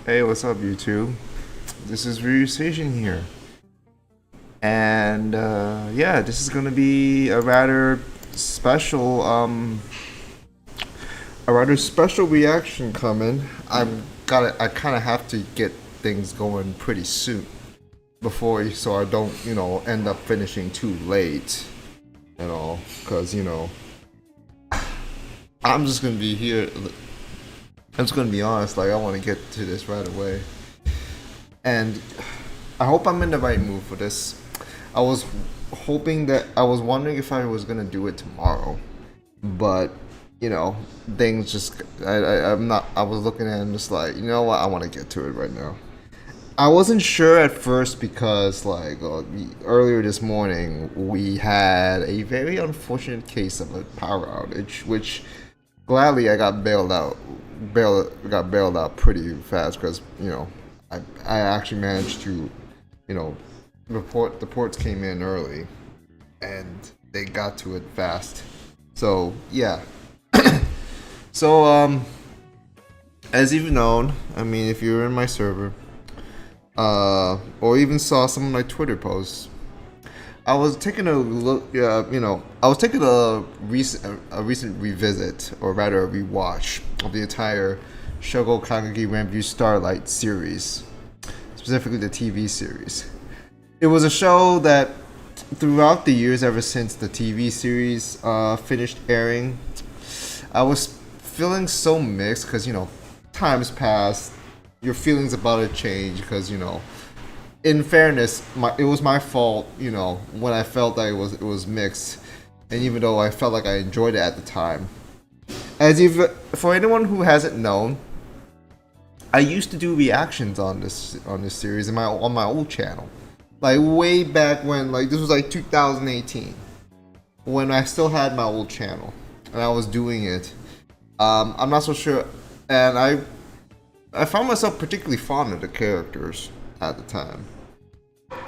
Hey, what's up, YouTube? This is Ryuseishun here. And yeah, this is gonna be special, um, a rather special reaction coming. I kind of have to get things going pretty soon so I don't, end up finishing too late and all. Cause I'm just gonna be here. I'm just gonna be honest. Like I want to get to this right away, and I hope I'm in the right mood for this. I was I was wondering if I was gonna do it tomorrow, but things just I'm not. I was looking at it and just like, you know what, I want to get to it right now. I wasn't sure at first because earlier this morning we had a very unfortunate case of a power outage, which gladly I got bailed out pretty fast because I actually managed to you know reports came in early and they got to it fast. So yeah. So as you've known, I mean, if you're in my server, or even saw some of my Twitter posts, I was taking a look. I was taking a recent revisit, or rather a rewatch of the entire Shoujo Kageki Revue Starlight series, specifically the TV series. It was a show that, throughout the years ever since the TV series finished airing, I was feeling so mixed because times passed, your feelings about it change because in fairness, it was my fault, when I felt that it was mixed, and even though I felt like I enjoyed it at the time. For anyone who hasn't known, I used to do reactions on this series on my old channel, like way back when, like this was like 2018, when I still had my old channel and I was doing it. I'm not so sure, and I found myself particularly fond of the characters at the time.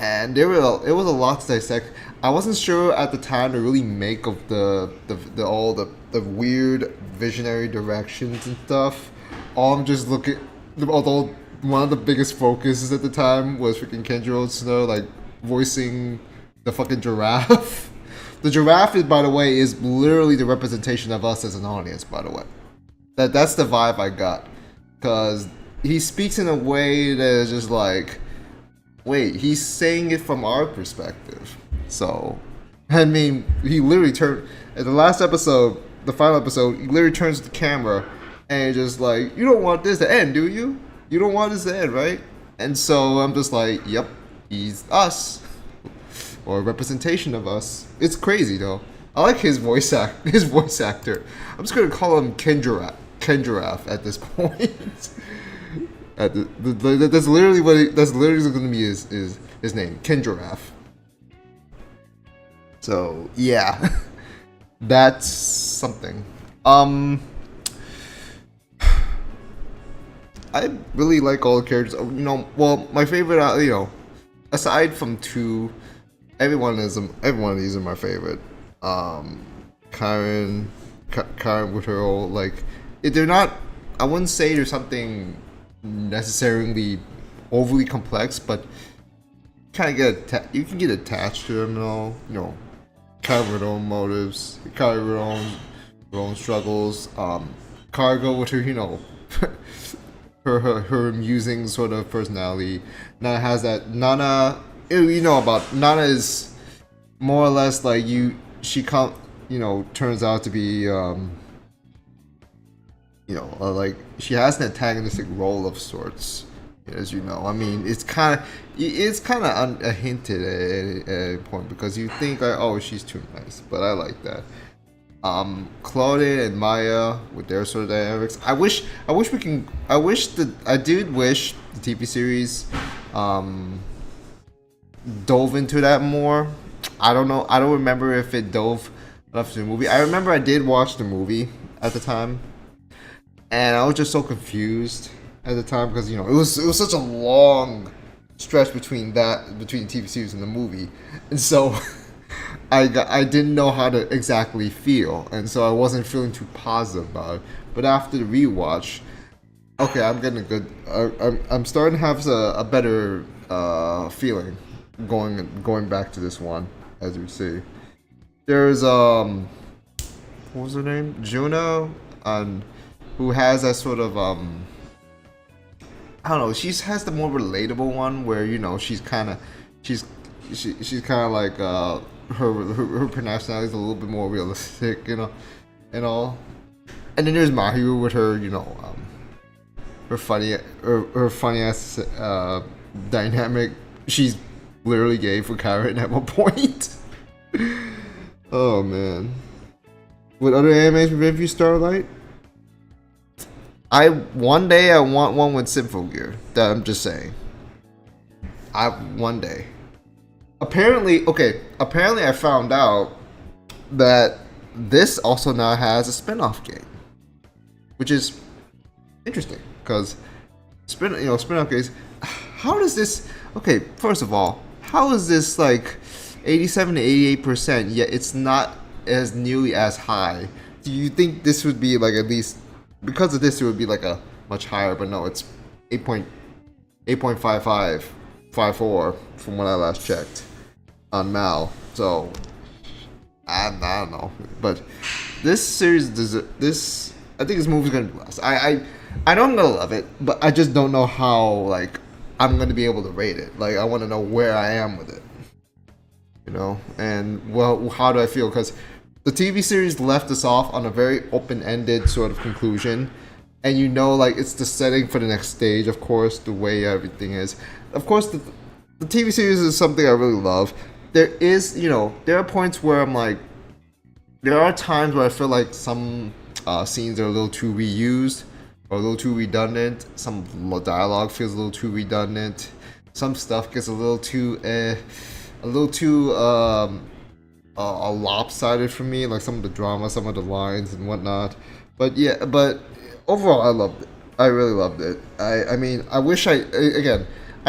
And it was a lot to dissect. I wasn't sure at the time to really make of all the weird visionary directions and stuff. I'm just looking. Although one of the biggest focuses at the time was freaking Kenjiro Snow, like voicing the fucking giraffe. The giraffe is, by the way, is literally the representation of us as an audience. By the way, that's the vibe I got, because he speaks in a way that is just like, wait, he's saying it from our perspective. So, I mean, he literally turned, at the last episode, the final episode, he literally turns to the camera and just like, you don't want this to end, do you? You don't want this to end, right? And so I'm just like, yep, he's us, or a representation of us. It's crazy though. I like his voice actor. I'm just gonna call him Ken Giraffe at this point. That's literally going to be his name, Ken Giraffe. So yeah, that's something. I really like all the characters. Well, my favorite, aside from two, every one of these are my favorite. Karen with her whole, like, they're not. I wouldn't say there's something necessarily overly complex, but you can get attached to them and all. Carry her own motives, carry her own struggles. Cargo with her, her amusing sort of personality. Nana has that. Nana, about Nana is more or less like she turns out to be like she has an antagonistic role of sorts, as you know. I mean, it's kind of hinted at a point, because you think like, oh, she's too nice, but I like that. Claudia and Maya with their sort of dynamics. I did wish the TV series dove into that more. I don't know. I don't remember if it dove enough to the movie. I remember I did watch the movie at the time, and I was just so confused at the time because it was such a long stretch between the TV series and the movie, and so I didn't know how to exactly feel, and so I wasn't feeling too positive about it. But after the rewatch, Okay, I'm getting a good. I'm starting to have a better feeling going back to this one, as we see. There's what was her name? Juno, who has that sort of I don't know. She has the more relatable one where she's she's kind of like her personality is a little bit more realistic, and all. And then there's Mahiru with her, her funny ass dynamic. She's literally gay for Karen at one point. Oh man. With other animes review Starlight, one day I want one with Symphogear. That I'm just saying. One day. Apparently I found out that this also now has a spin-off game, which is interesting because spin-off games. How does this? Okay, first of all, how is this like 87 to 88%? Yet it's not as nearly as high. Do you think this would be like at least because of this? It would be like a much higher, but no, it's 8.54 from when I last checked on Mal. So I don't know, but this series this. I think this movie's gonna be less. I know I'm gonna love it, but I just don't know how like I'm gonna be able to rate it. Like I want to know where I am with it, and well, how do I feel? Because the TV series left us off on a very open-ended sort of conclusion, and like it's the setting for the next stage. Of course, the way everything is. Of course, the TV series is something I really love. There is, there are points where I'm like, there are times where I feel like some scenes are a little too reused or a little too redundant. Some dialogue feels a little too redundant. Some stuff gets a little too lopsided for me, like some of the drama, some of the lines and whatnot. But overall, I loved it. I really loved it. I mean, I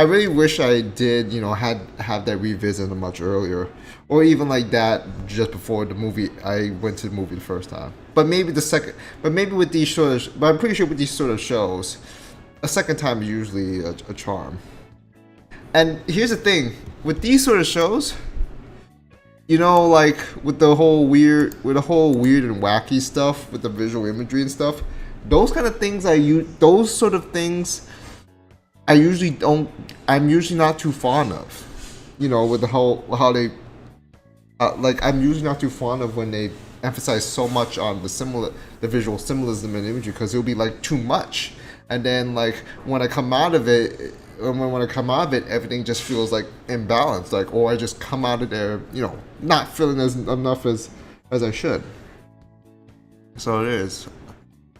really wish I did, have that revisit much earlier, or even like that just before the movie. I went to the movie the first time, but maybe with these but I'm pretty sure with these sort of shows, a second time is usually a charm. And here's the thing with these sort of shows, like with the whole weird and wacky stuff with the visual imagery and stuff, those kind of things those sort of things. I'm usually not too fond of, with the whole, how they, I'm usually not too fond of when they emphasize so much on the visual symbolism and imagery, because it'll be like too much. And then like when I come out of it, everything just feels like imbalanced, or I just come out of there, not feeling enough as I should. So it is.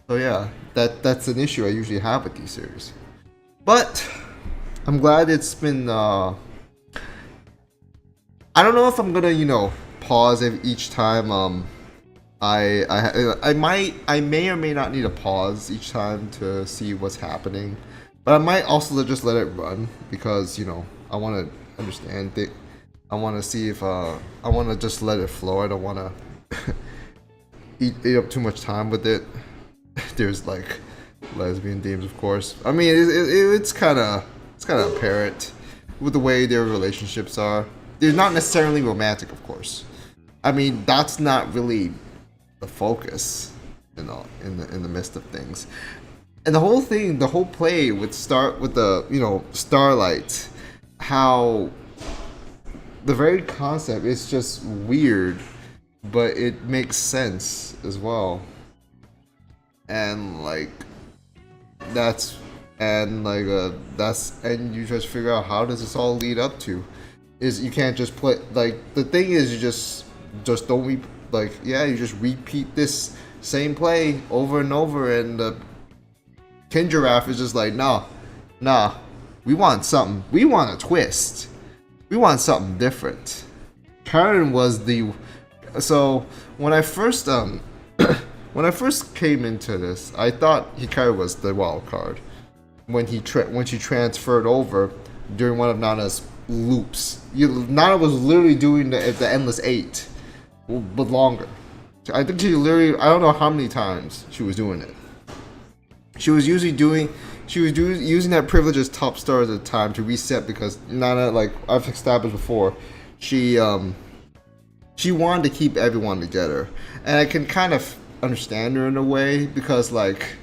So yeah, that's an issue I usually have with these series. But I'm glad it's been. I don't know if I'm gonna, pause each time. I may or may not need a pause each time to see what's happening, but I might also just let it run because I want to understand it. I want to see if I want to just let it flow. I don't want to eat up too much time with it. There's like lesbian themes, of course. I mean, it's kind of apparent with the way their relationships are. They're not necessarily romantic, of course. I mean, that's not really the focus, in the midst of things. And the whole play with Starlight, how the very concept is just weird, but it makes sense as well. And like and you just figure out how does this all lead up to. Is you can't just play, like, the thing is you just don't you just repeat this same play over and over, and the King Giraffe is just like, nah, we want something, we want a twist, we want something different. Karen was so when I first came into this, I thought Hikaru was the wild card when she transferred over during one of Nana's loops. Nana was literally doing the endless 8, but longer. I think she literally, I don't know how many times she was doing it. she was usually doing using that privilege as top star at the time to reset because Nana, like I've established before, she wanted to keep everyone together, and I can kind of understand her in a way because like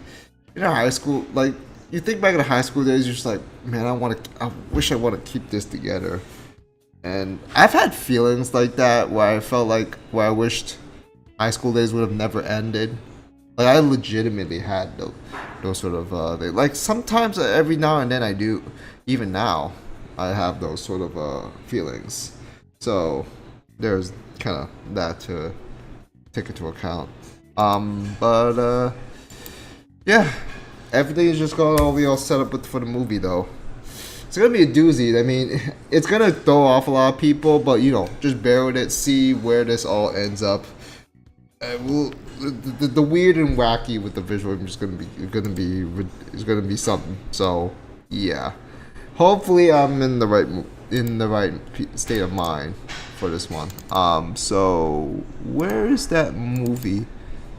in high school, like you think back in the high school days, you're just like, man, I wish I want to keep this together. And I've had feelings like that where I felt like where I wished high school days would have never ended. Like I legitimately had those sort of like sometimes every now and then I do. Even now, I have those sort of feelings. So there's kind of that to take into account. But yeah, everything is just going to be all set up for the movie though. It's gonna be a doozy. I mean, it's gonna throw off a lot of people, but you know, just bear with it. See where this all ends up. The weird and wacky with the visual is gonna be something. So yeah, hopefully I'm in the right state of mind for this one. So where is that movie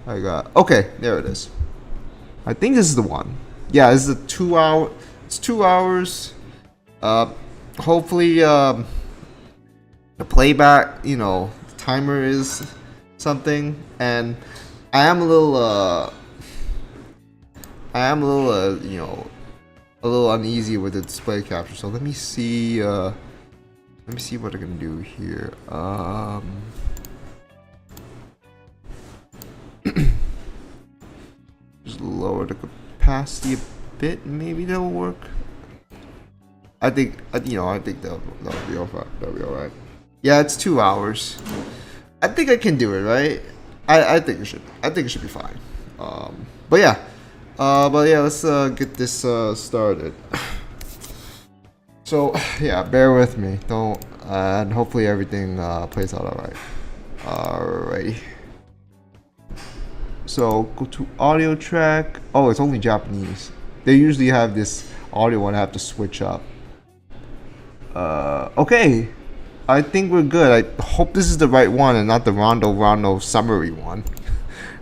I got? Okay, there it is. I think this is the one. Yeah, this is a 2 hour. It's 2 hours. Hopefully, the playback, you know, timer is something, and I am a little, you know, a little uneasy with the display capture. So let me see what I can do here. Just lower the capacity a bit. Maybe that'll work. I think that'll be alright. That'll be alright. Yeah, it's 2 hours. I think I can do it, right? I think it should be fine. But yeah, let's get this started. So yeah, bear with me. Don't and hopefully everything plays out alright. Alrighty. So go to audio track. Oh, it's only Japanese. They usually have this audio one I have to switch up. Okay, I think we're good. I hope this is the right one and not the Rondo summary one.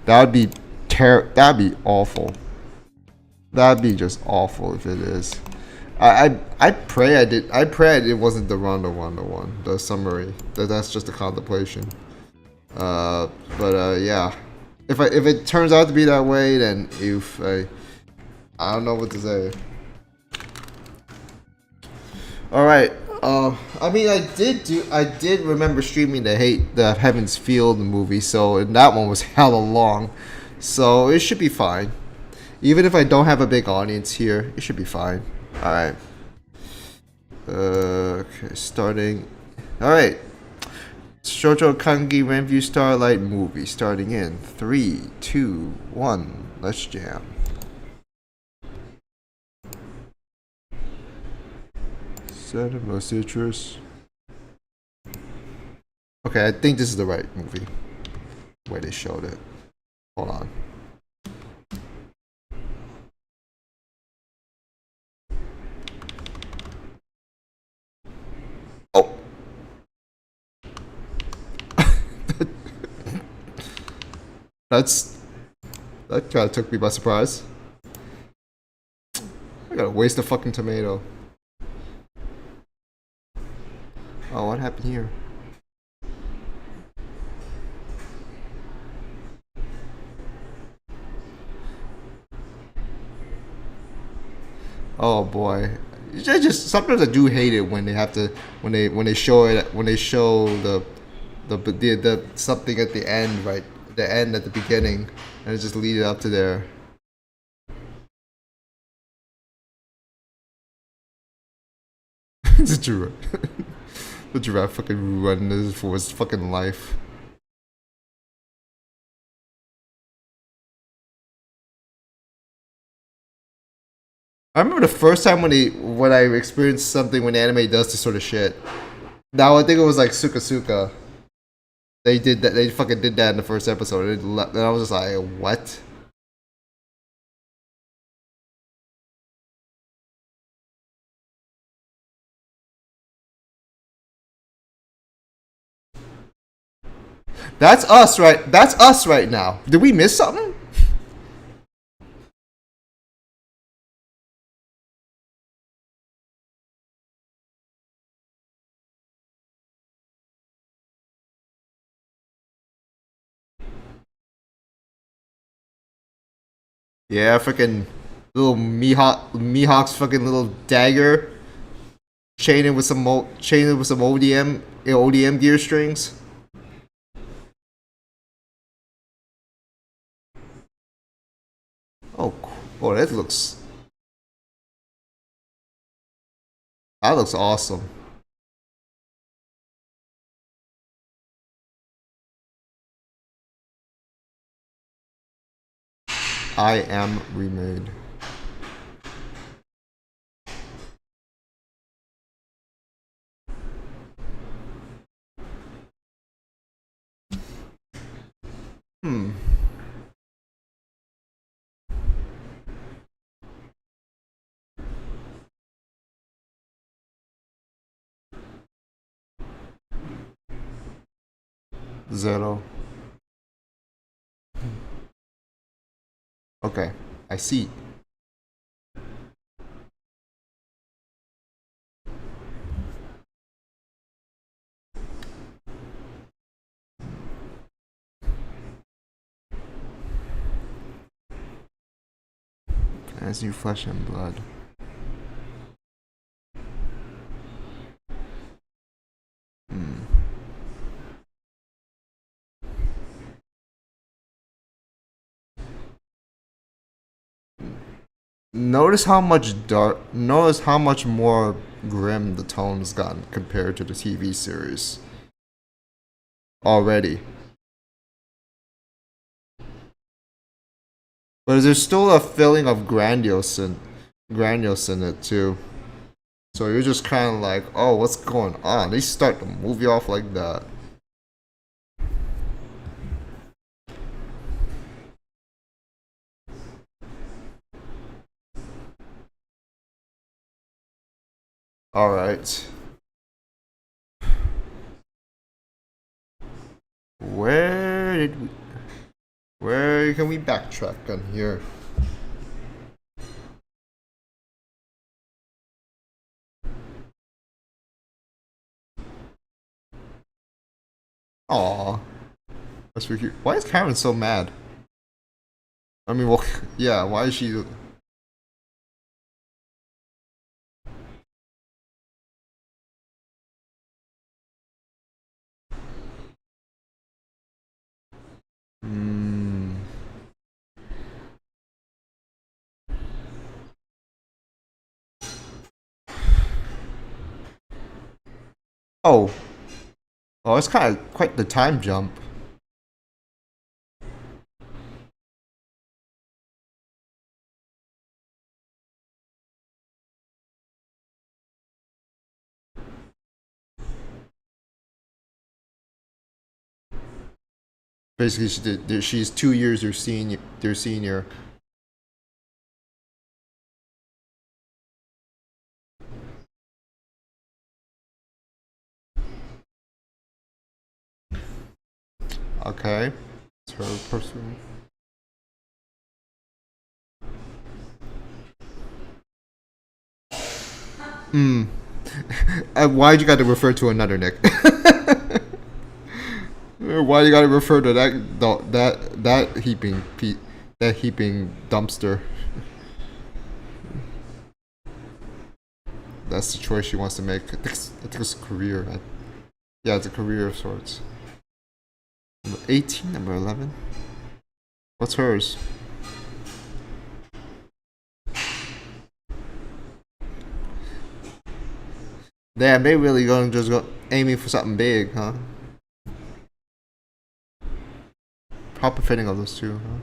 That'd be awful. That'd be just awful if it is. I pray it wasn't the Rondo one, the summary. That's just a contemplation. Yeah. If it turns out to be that way, then I don't know what to say. All right. I mean, I did remember streaming the Heaven's Field movie, so and that one was hella long, so it should be fine. Even if I don't have a big audience here, it should be fine. All right. Okay, starting. All right. Shoujo Kageki Revue Starlight movie starting in 3, 2, 1. Let's jam. Cinema Citrus. Okay, I think this is the right movie. Where they showed it. Hold on. Oh. That kind of took me by surprise. I gotta waste a fucking tomato. Oh, what happened here? Oh boy, sometimes I do hate it when they have to when they show the something at the end, right? The end at the beginning, and it just lead it up to there. The giraffe. The giraffe fucking running this for his fucking life. I remember the first time when I experienced something when anime does this sort of shit. Now I think it was like Suka Suka. They did that. They fucking did that in the first episode. And I was just like, what? That's us, right? That's us right now. Did we miss something? Yeah, freaking little Mihawk's fucking little dagger, chained with some ODM gear strings. Oh, oh, that looks awesome. I am remade. Hmm. Zero. Okay, I see. As you flesh and blood. Notice how much more grim the tone's gotten compared to the TV series. Already. But there's still a feeling of grandiose in it too. So you're just kind of like, oh, what's going on? They start the movie off like that. All right. Where can we backtrack on here? Aw. That's pretty cute. Why is Karen so mad? I mean, well, yeah, why is she... Hmm. Oh. Oh, it's kind of quite the time jump. Basically, she's 2 years their senior. Okay. It's her person. Hmm. Why'd you got to refer to another Nick? Why you gotta refer to that heaping dumpster? That's the choice she wants to make. I think it's a career. Yeah, it's a career of sorts. Number 18, number 11. What's hers? Damn, they really gonna just go aiming for something big, huh? Proper fitting of those two, huh?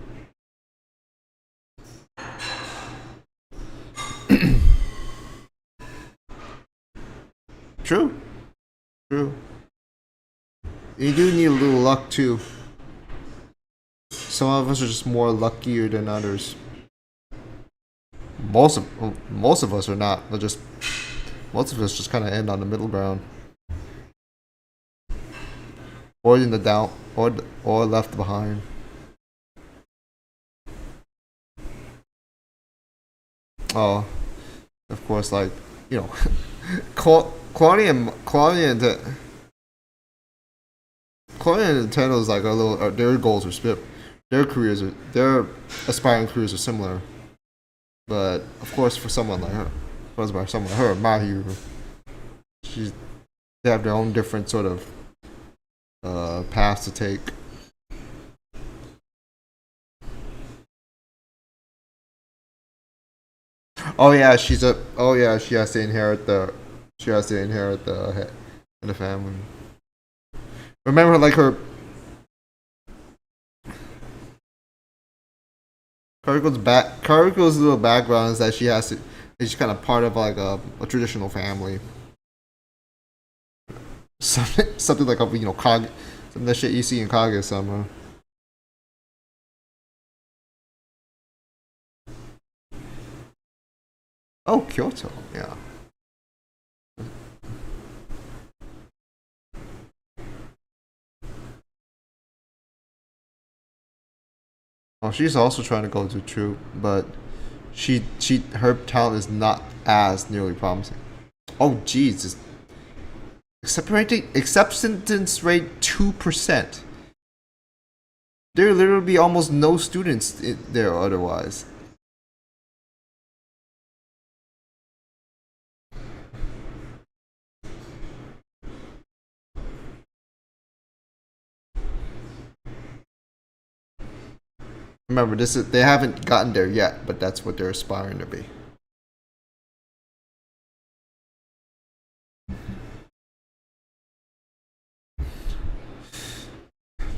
True. True. You do need a little luck too. Some of us are just more luckier than others. Most of us are not. Most of us just kind of end on the middle ground, or in the down, or left behind. Oh, of course, like Claudia and Nintendo's like a little. Their goals are their aspiring careers are similar, but of course for someone like her, Mahiru, she's they have their own different sort of paths to take. Oh yeah, she has to inherit the head of the family. Remember, like her Kariko's little background is that she's kind of part of like a traditional family. Something like Kage, some of the shit you see in Kage Sama. Oh, Kyoto, yeah. Oh, she's also trying to go to troop, but her talent is not as nearly promising. Oh, Jesus! Acceptance rate 2%. There literally be almost no students there otherwise. Remember, they haven't gotten there yet, but that's what they're aspiring to be.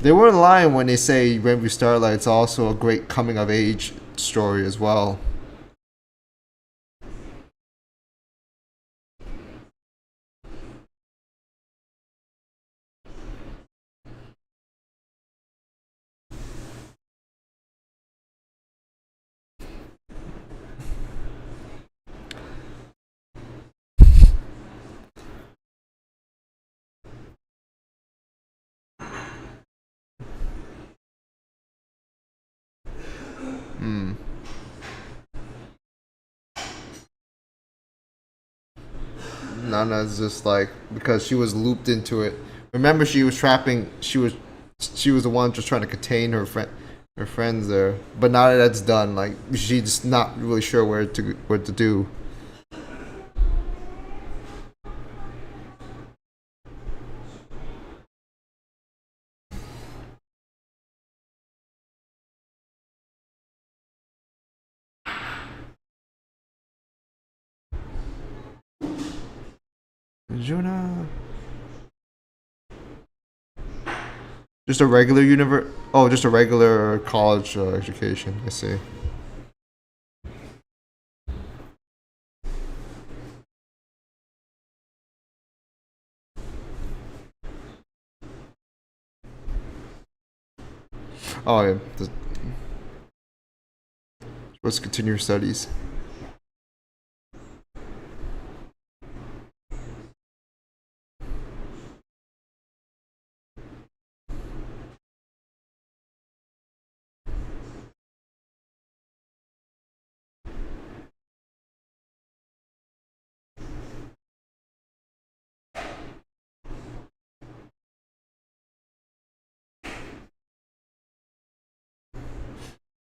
They weren't lying when they say Revue Starlight's also a great coming of age story as well. Nana's just like because she was looped into it. Remember, she was trapping. She was the one just trying to contain her friends there. But now that that's done, like she's not really sure what to do. Juna. Just a regular Oh, just a regular college education. I see. Oh yeah. Supposed to continue your studies.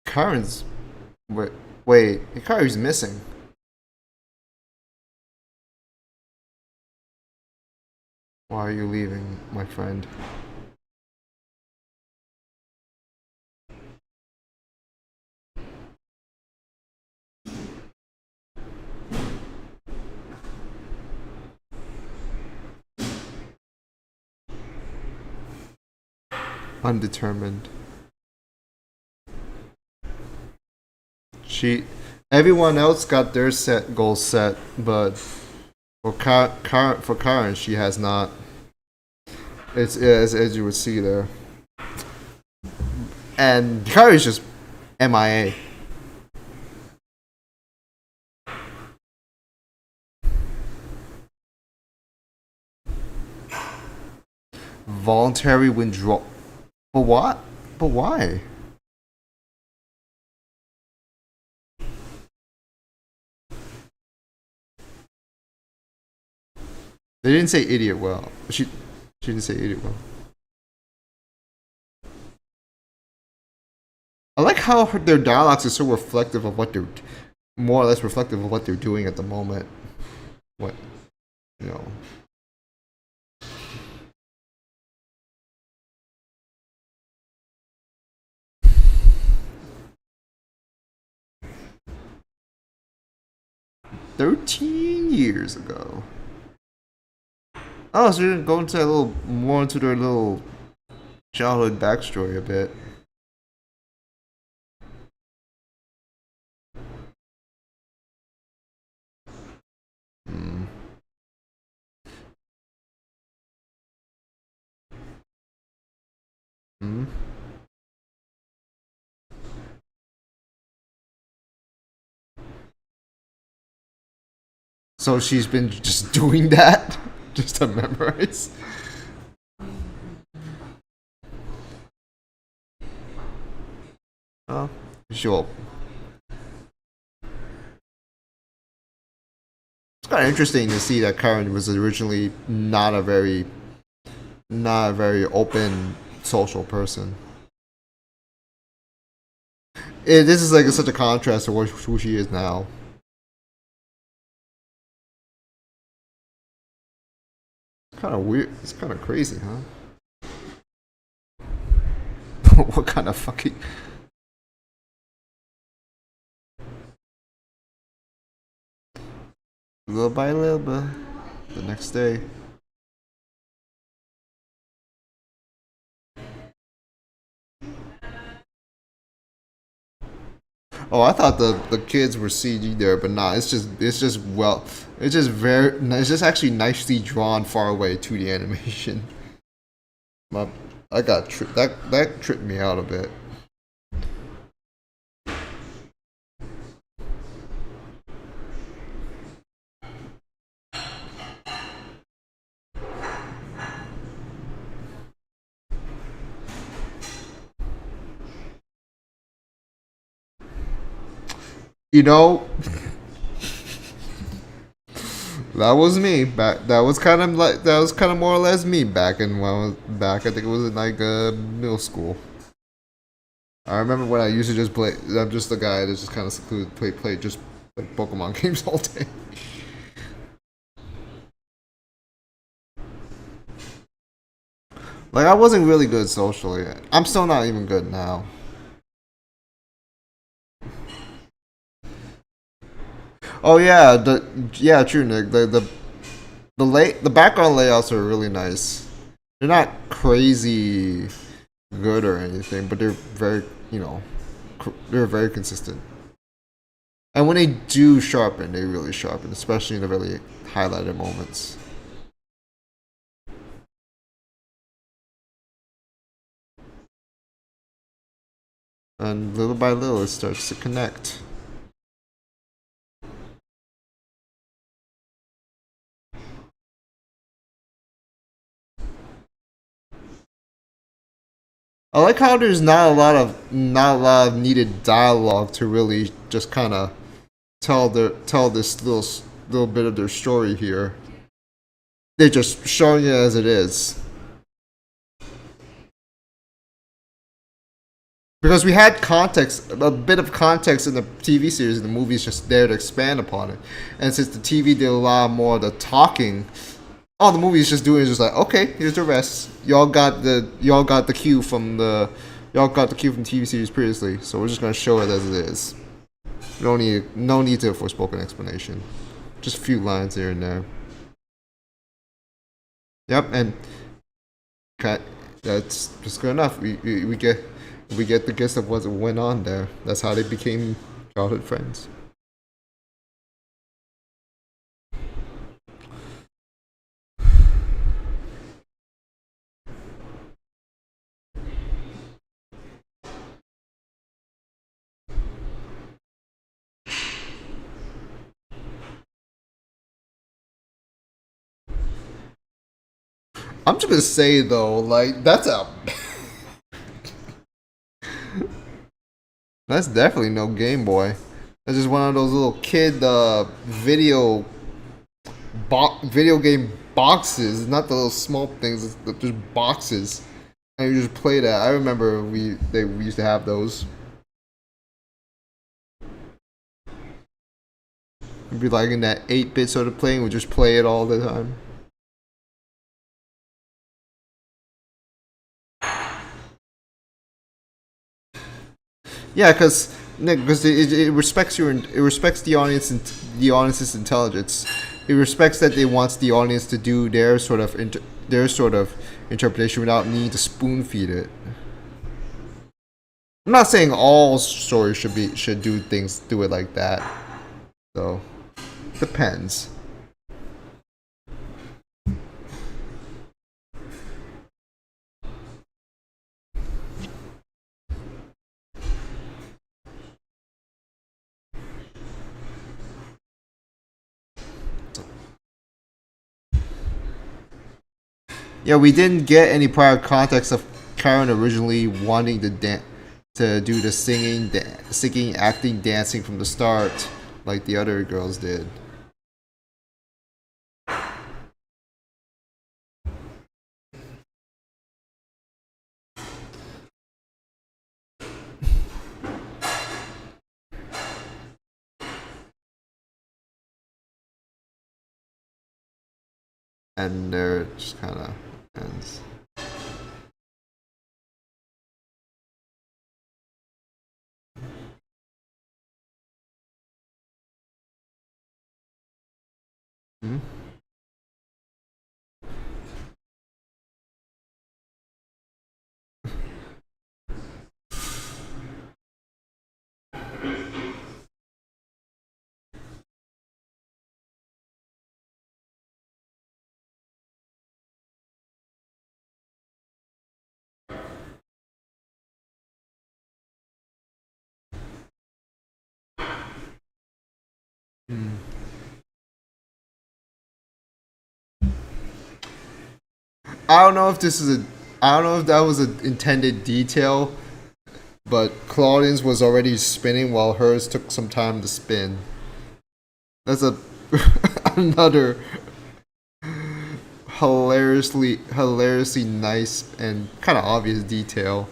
Karen's wait, Hikari's missing. Why are you leaving, my friend? Undetermined. Everyone else got their goals set, but for Karen, she has not. It's as you would see there, and Karen's just MIA. Voluntary withdrawal. But what? But why? They didn't say idiot well. She didn't say idiot well. I like how their dialogues is so reflective of what they're, more or less reflective of what they're doing at the moment. What, you know. "13 years ago." Oh, so you're going to a little more into their little childhood backstory a bit. Hmm. Hmm. So she's been just doing that just to memorize. Oh, sure. It's kind of interesting to see that Karen was originally not a very open social person. This is like such a contrast to who she is now. It's kind of weird. It's kind of crazy, huh? What kind of fucking? Little by little, but the next day. Oh, I thought the kids were CG there, but nah. It's just actually nicely drawn far away 2D animation. My, I got that tripped me out a bit. You know, that was me back. That was kind of more or less me back in when I was back. I think it was in like middle school. I remember when I used to just play. I'm just the guy that just kind of secluded, play just like Pokemon games all day. Like I wasn't really good socially. I'm still not even good now. Oh yeah, true, Nick. The background layouts are really nice. They're not crazy good or anything, but they're very, they're very consistent. And when they do sharpen, they really sharpen, especially in the really highlighted moments. And little by little, it starts to connect. I like how there's not a lot of needed dialogue to really just kind of tell this little bit of their story here. They're just showing it as it is. Because we had context, a bit of context in the TV series, and the movie's just there to expand upon it. And since the TV did a lot more of the talking, all the movie's just doing is just like, okay, here's the rest. Y'all got the cue from TV series previously, so we're just gonna show it as it is. No need to for spoken explanation. Just a few lines here and there. Yep, and cut. That's just good enough. We get the gist of what went on there. That's how they became childhood friends. I'm just gonna say though, like that's definitely no Game Boy. That's just one of those little kid video game boxes, not the little small things. Just boxes, and you just play that. I remember we used to have those. It'd be like in that 8-bit sort of playing, we just play it all the time. Yeah, because it respects it respects the audience and the audience's intelligence. It respects that it wants the audience to do their sort of interpretation without needing to spoon feed it. I'm not saying all stories should do it like that. So depends. Yeah, we didn't get any prior context of Karen originally wanting to do the singing, acting, dancing from the start, like the other girls did. And there it just kind of ends. Hmm? I don't know if I don't know if that was an intended detail, but Claudine's was already spinning while hers took some time to spin. That's another hilariously nice and kind of obvious detail.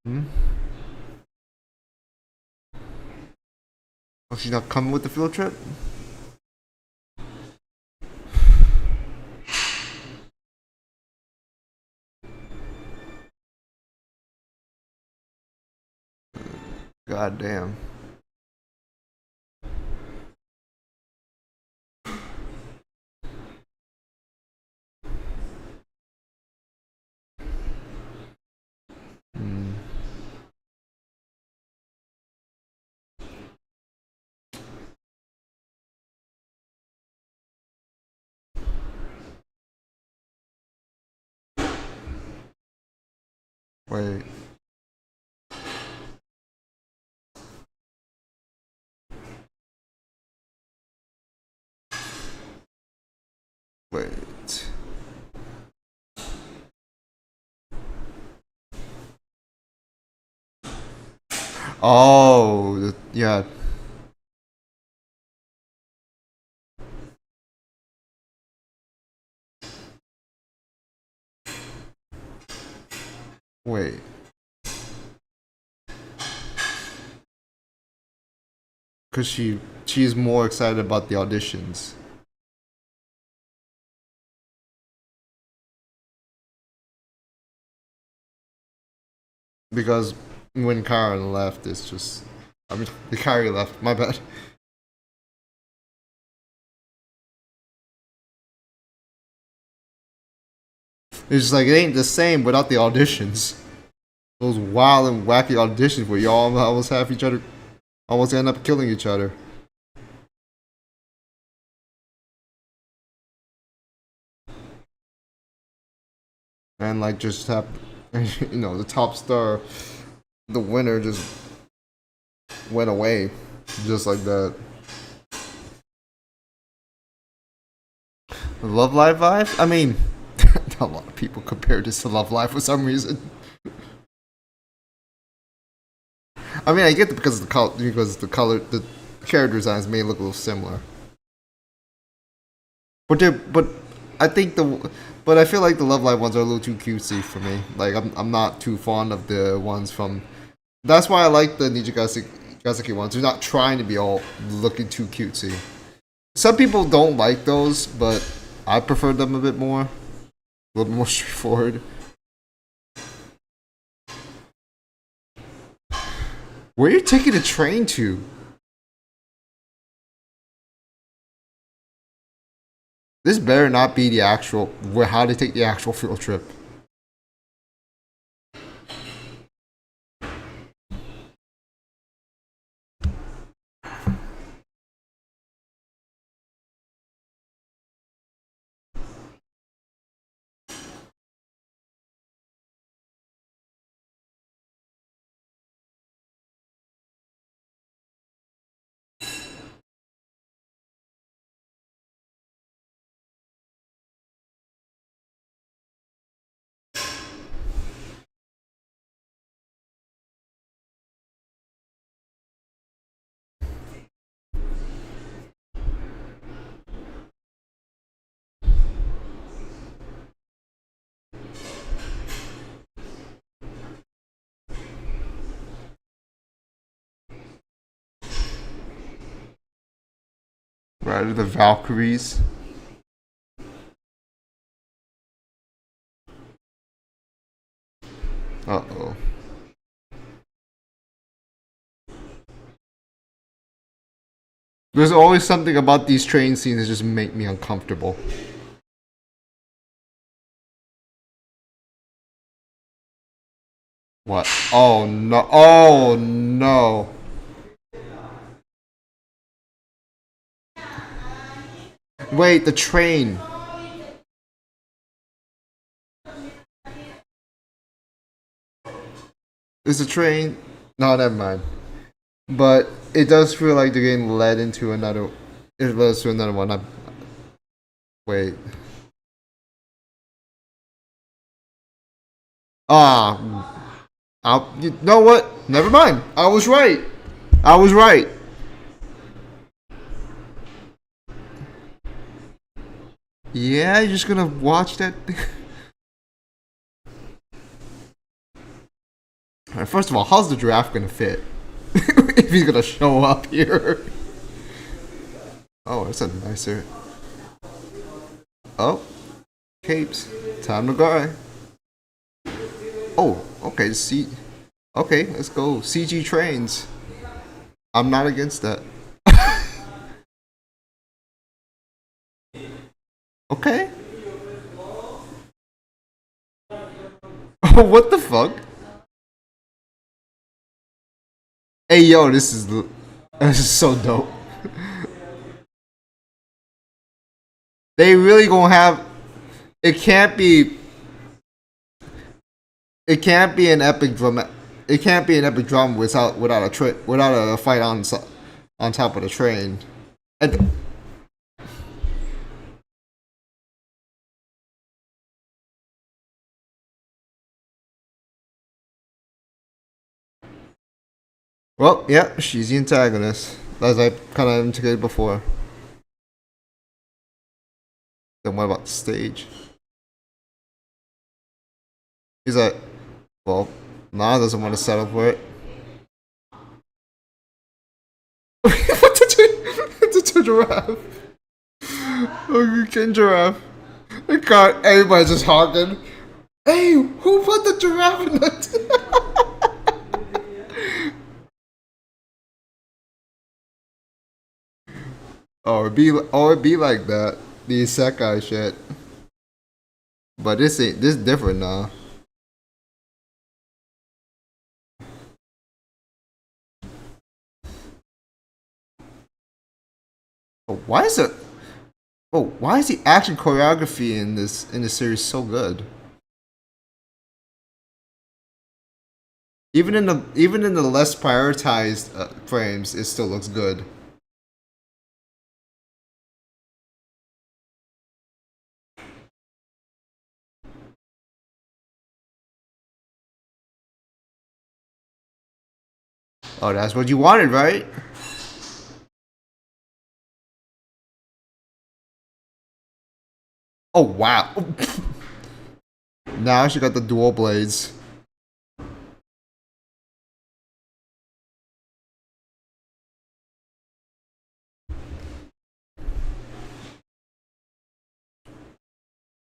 Hmm? Oh, she's not coming with the field trip? God damn. Wait. Wait. Oh, yeah. Wait. Because she's more excited about the auditions. Because when Karen left, it's just, I mean, the Kyrie left. My bad. It's just like it ain't the same without the auditions. Those wild and wacky auditions where y'all almost have each other, almost end up killing each other. And like just have, the top star, the winner just went away, just like that. The Love Live vibe? I mean, a lot of people compare this to Love Live for some reason. I mean, I get it because the character designs may look a little similar. But I think but I feel like the Love Live ones are a little too cutesy for me. Like I'm not too fond of the ones from That's why I like the Nijigazaki ones. They're not trying to be all looking too cutesy. Some people don't like those, but I prefer them a bit more. A little bit more straightforward. Where are you taking the train to? This better not be the actual, how they take the actual field trip. Right, the Valkyries. Uh-oh. There's always something about these train scenes that just make me uncomfortable. What? Oh no. Oh no. Wait, the train. Is the train? No, never mind. But it does feel like they're getting led into another. It leads to another one. Wait. You know what? Never mind. I was right. I was right. Yeah, you're just gonna watch that. Alright, first of all, how's the giraffe gonna fit? If he's gonna show up here. Oh, that's a nicer. Oh, capes. Time to go. Oh, okay. See, okay, let's go. CG trains. I'm not against that. Okay. Oh, what the fuck? Hey, yo, this is so dope. They really gonna have. It can't be. It can't be an epic drama. It can't be an epic drama without a fight on top of the train. And well, yeah, she's the antagonist, as I kind of indicated before. Then what about the stage? He's like, well, Nana doesn't want to settle for it. What's a giraffe? Oh, you can giraffe. I can't. Everybody's just honking. Hey, who put the giraffe in the? It'd be like that. The isekai shit. But this is different now. Oh, why is it? Oh, why is the action choreography in this series so good? Even in the less prioritized frames, it still looks good. Oh, that's what you wanted, right? Oh wow! Now she got the dual blades.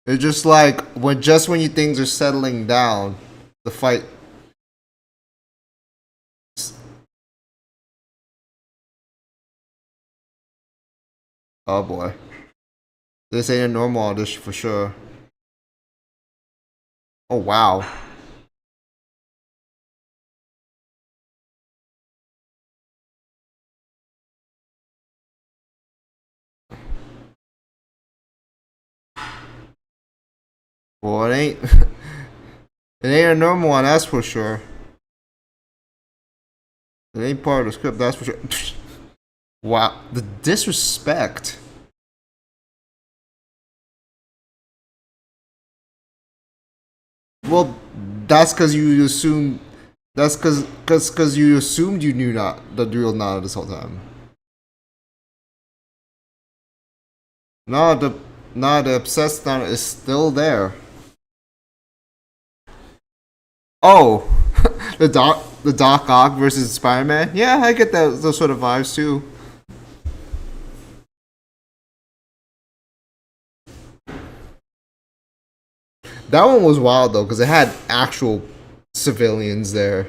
It's just like when you things are settling down, the fight. Oh boy, this ain't a normal audition for sure. Oh wow. Well, it ain't. It ain't a normal one, that's for sure. It ain't part of the script, that's for sure. Wow, the disrespect. Well, that's because you assume. That's because you assumed you knew not the real Nana this whole time. No, the obsessed Nana is still there. Oh, the Doc Ock versus Spider-Man. Yeah, I get those sort of vibes too. That one was wild though, because it had actual civilians there.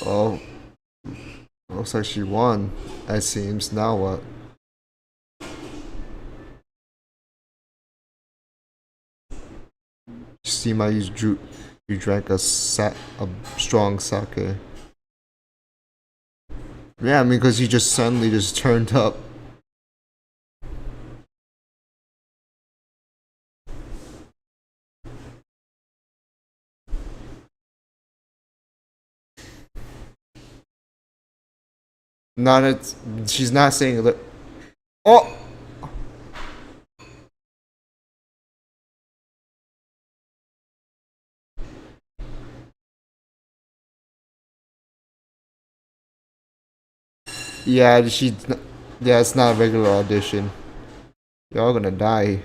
Oh, looks like she won. It seems. Now what? You see, my you drank a strong sake. Yeah, I mean, because he just suddenly just turned up. Not it. She's not saying that. Oh. Yeah, she. Yeah, it's not a regular audition. Y'all gonna die.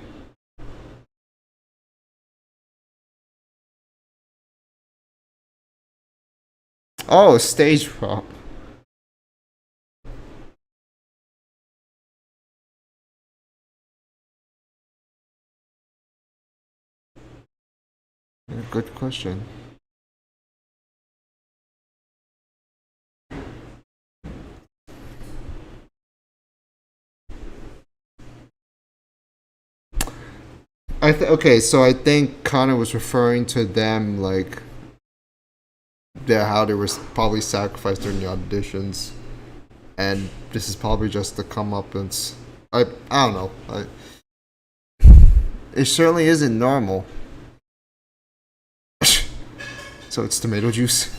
Oh, stage prop. Good question. Okay, so I think Connor was referring to them like how they were probably sacrificed during the auditions, and this is probably just the comeuppance. I don't know. It certainly isn't normal. So it's tomato juice.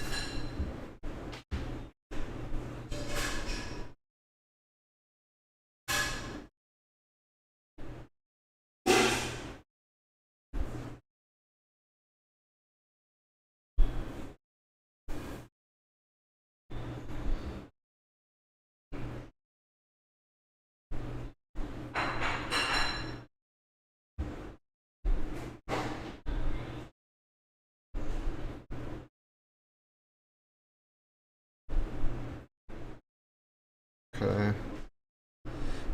Okay.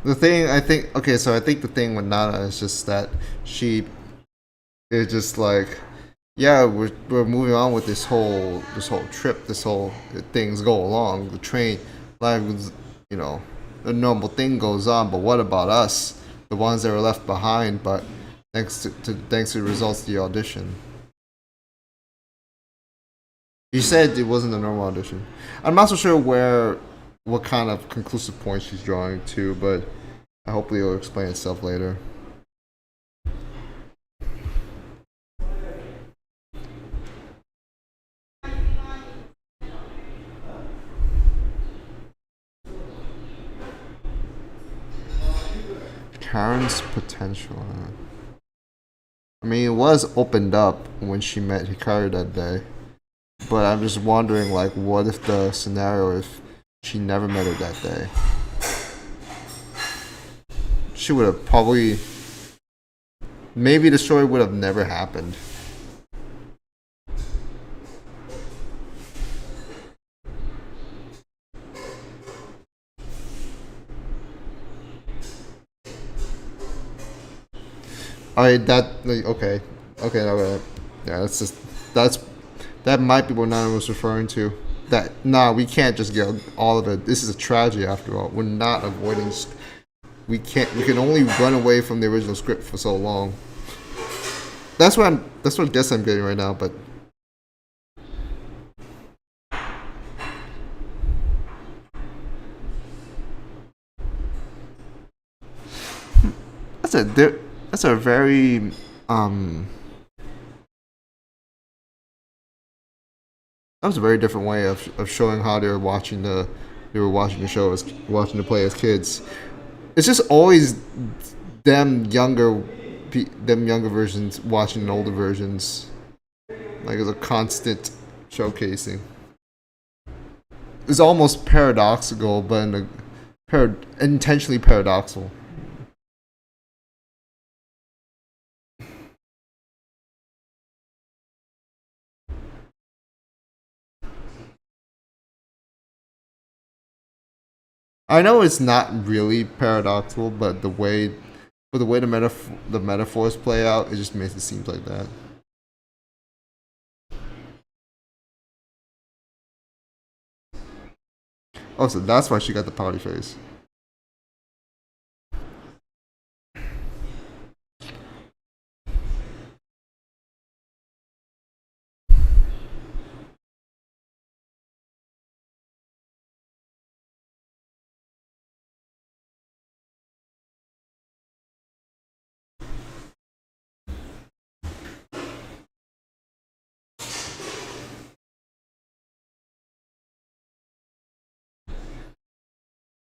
The thing I think okay, so I think the thing with Nana is just that she is just like, yeah, we're moving on with this whole trip, this whole things go along. The train, like, you know, the normal thing goes on, but what about us, the ones that were left behind? But thanks to the results of the audition, you said it wasn't a normal audition. I'm not so sure what kind of conclusive point she's drawing to, but Hopefully it'll explain itself later. Karen's potential. I mean, it was opened up when she met Hikaru that day. But I'm just wondering, like, what if the scenario if she never met her that day? She would have probably... Maybe the story would have never happened. Okay. Okay. Yeah, that might be what Nana was referring to. That nah, we can't just get all of it. This is a tragedy after all. We're not avoiding. We can't. We can only run away from the original script for so long. That's what I guess I'm getting right now. But that's a very that was a very different way of showing how they were watching the show as watching the play as kids. It's just always them younger versions watching the older versions, like it's a constant showcasing. It's almost paradoxical, but intentionally paradoxical. I know it's not really paradoxical, but the way the metaphors play out, it just makes it seem like that. Oh, so that's why she got the pouty face.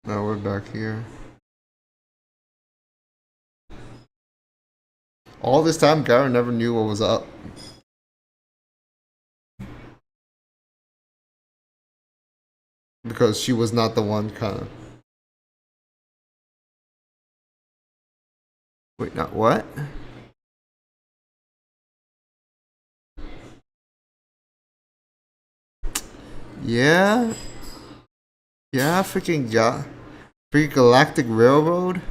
Now we're back here. All this time, Garen never knew what was up. Because she was not the one kind of. Wait, not what? Yeah? Yeah, freaking Galactic Railroad?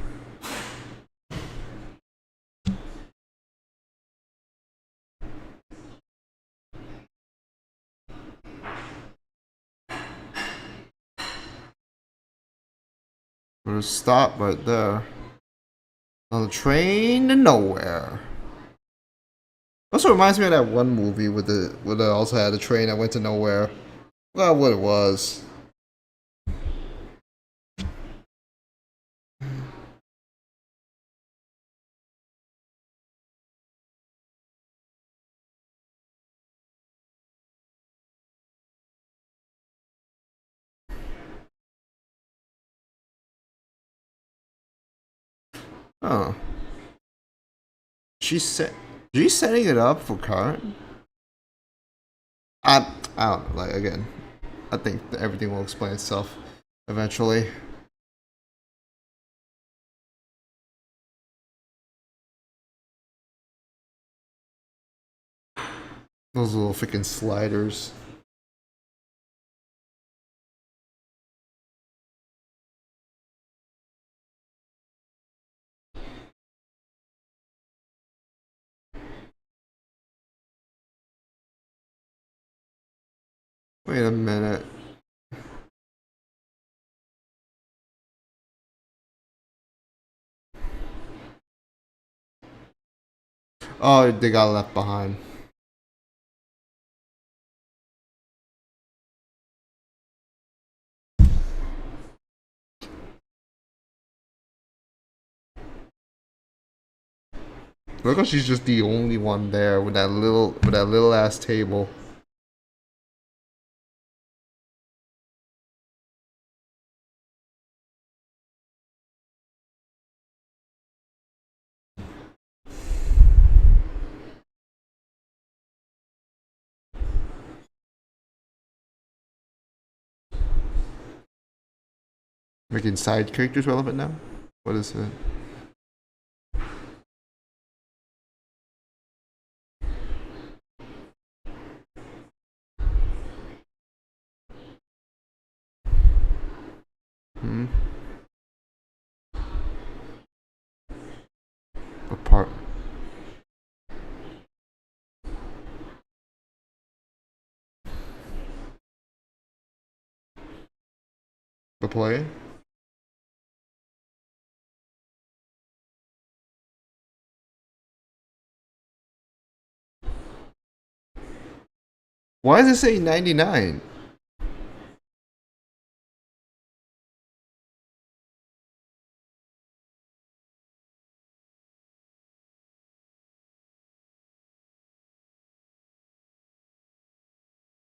We'll stop right there. On the train to nowhere. Also reminds me of that one movie with the where they also had a train that went to nowhere. Well, what it was. Oh. She's setting it up for Karen? I don't know, like again. I think everything will explain itself eventually. Those little freaking sliders. Wait a minute. Oh, they got left behind. Look how she's just the only one there with that little ass table. Making side characters relevant now? What is it? Hmm. Apart. The play? Why does it say 99?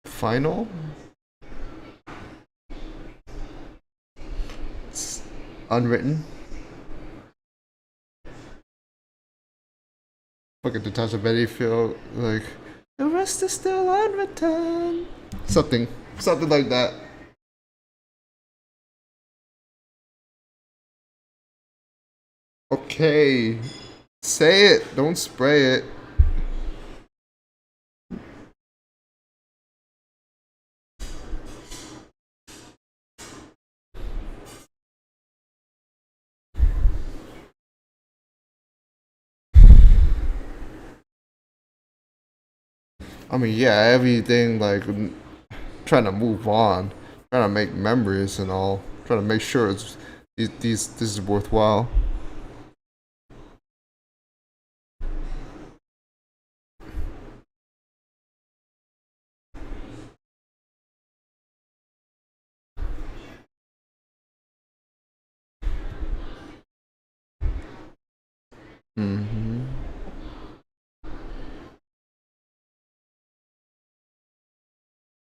Final? It's unwritten. Fucking Natasha Betty feel like the rest is still unwritten. Something like that. Okay, say it. Don't spray it. I mean, yeah, everything like trying to move on, trying to make memories and all, trying to make sure this is worthwhile. Hmm.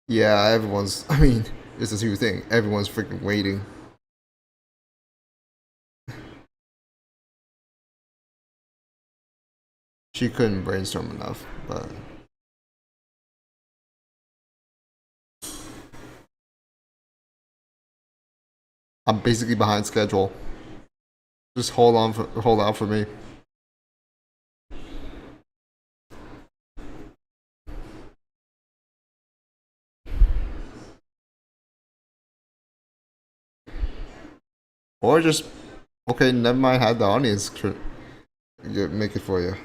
Yeah, everyone's. I mean, it's a new thing. Everyone's freaking waiting. She couldn't brainstorm enough, but I'm basically behind schedule. Just hold out for me. Or just okay, never mind. Have the audience make it for you.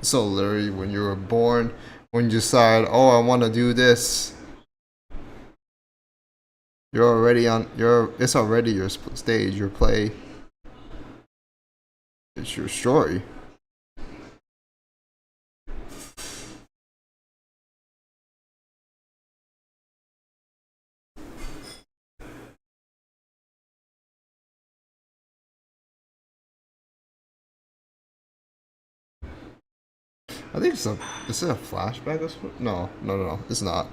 So literally, when you were born, when you decide, oh, I want to do this, you're already on. It's already your stage, your play. It's your story. I think it's a. Is it a flashback? No. It's not.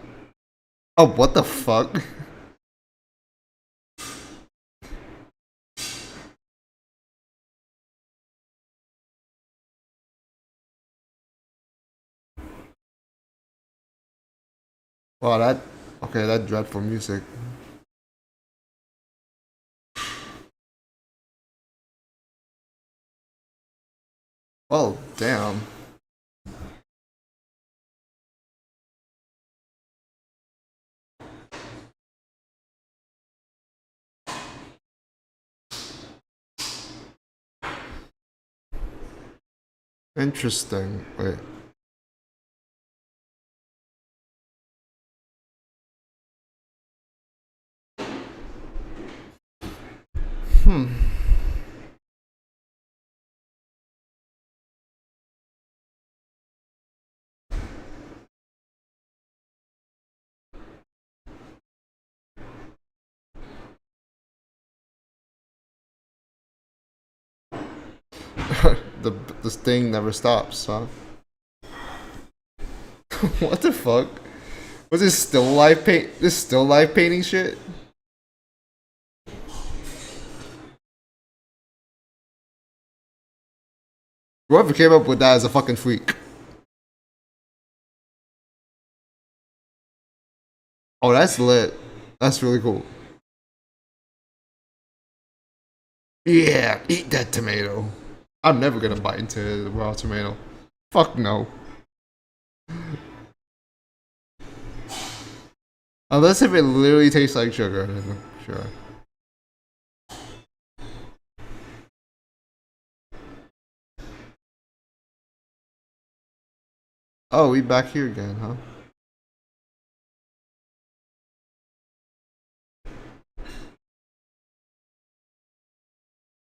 Oh, what the fuck? Wow, that. Okay, that dreadful music. Well, damn. Interesting. Wait. the this thing never stops, huh? What the fuck? Was this still life paint? This still life painting shit? Whoever came up with that is a fucking freak. Oh, that's lit. That's really cool. Yeah, eat that tomato. I'm never gonna bite into the raw tomato. Fuck no. Unless if it literally tastes like sugar, then sure. Oh, we back here again, huh?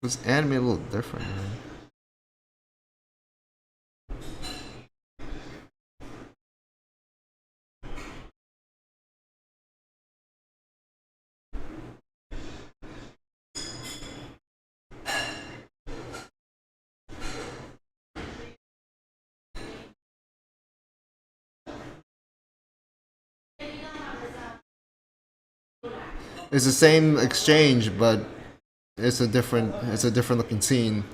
This anime a little different, man. It's the same exchange, but it's a different looking scene,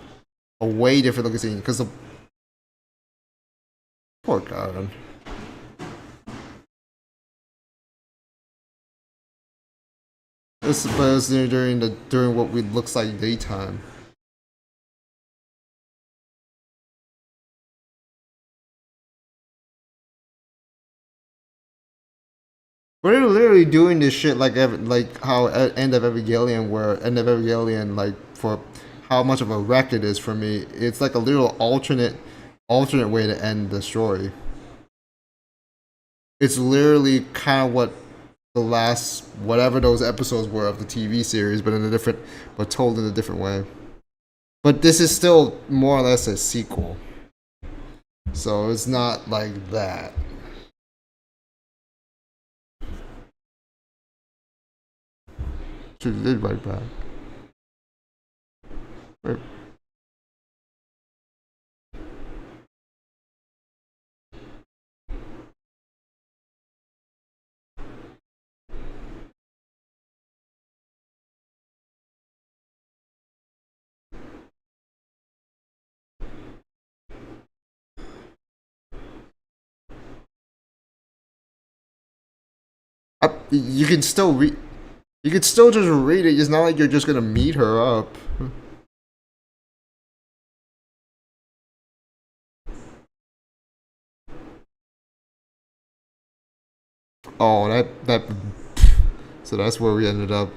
a way different looking scene. Because the poor god. This is during what we looks like daytime. We're literally doing this shit like how End of Evangelion, where End of Evangelion, like for how much of a wreck it is for me, it's like a little alternate way to end the story. It's literally kind of what the last whatever those episodes were of the TV series, but told in a different way. But this is still more or less a sequel, so it's not like that. She did right back. Right. You can still read. You could still just read it. It's not like you're just gonna meet her up. Oh, that. So that's where we ended up.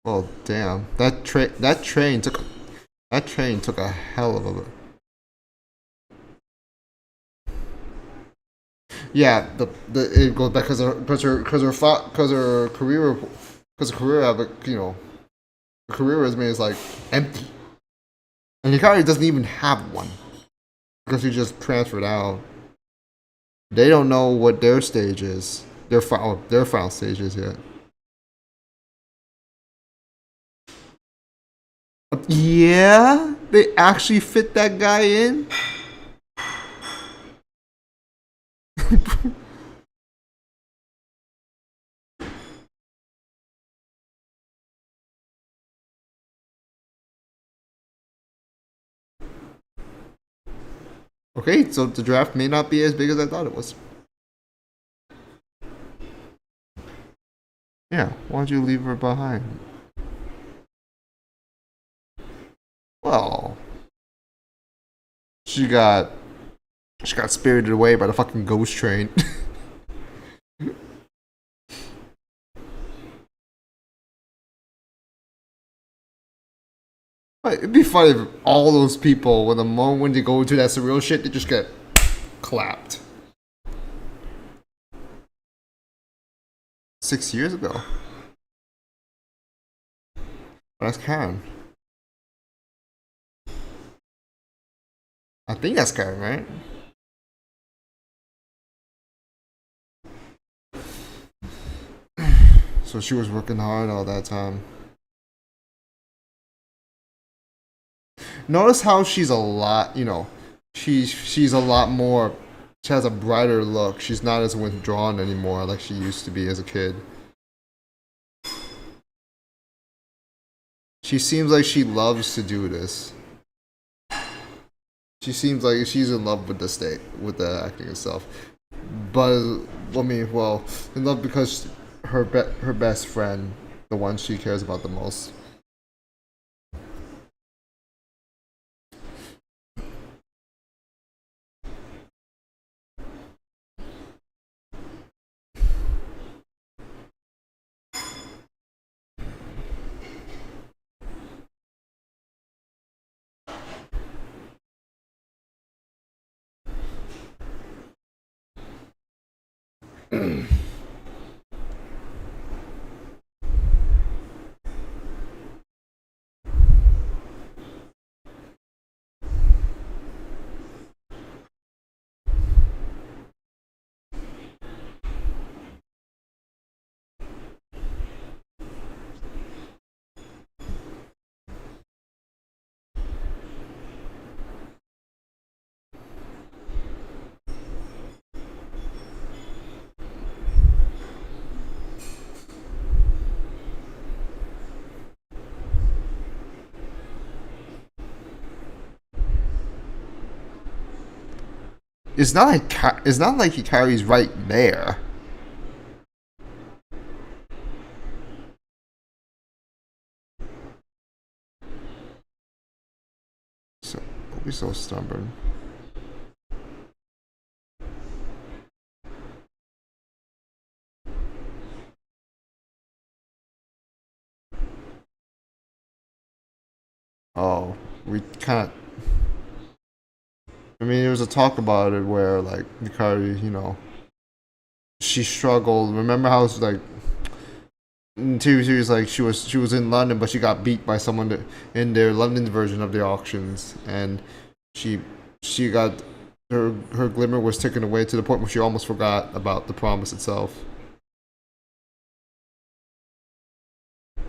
Well, damn. That train took a hell of a. Yeah, the it goes back because her career have the career resume is like empty, and Hikari doesn't even have one because she just transferred out. They don't know what their stage is. Their final stage is yet. Yeah, they actually fit that guy in. Okay, so the draft may not be as big as I thought it was. Yeah, why'd you leave her behind? Well, She got spirited away by the fucking ghost train. It'd be funny if all those people, when the moment when they go into that surreal shit, they just get clapped. 6 years ago. That's Karen. I think that's Karen, right? So she was working hard all that time. Notice how she's a lot, she's a lot more, she has a brighter look. She's not as withdrawn anymore like she used to be as a kid. She seems like she loves to do this. She seems like she's in love with the acting itself. But, I mean, well, in love because her best friend, the one she cares about the most. It's not like Hikari's right there. So don't be so stubborn. Oh, we kind of. I mean, there was a talk about it where, like, Hikari, she struggled. Remember how it's like in TV series, like she was in London, but she got beat by someone in their London version of the auctions, and she got her glimmer was taken away to the point where she almost forgot about the promise itself.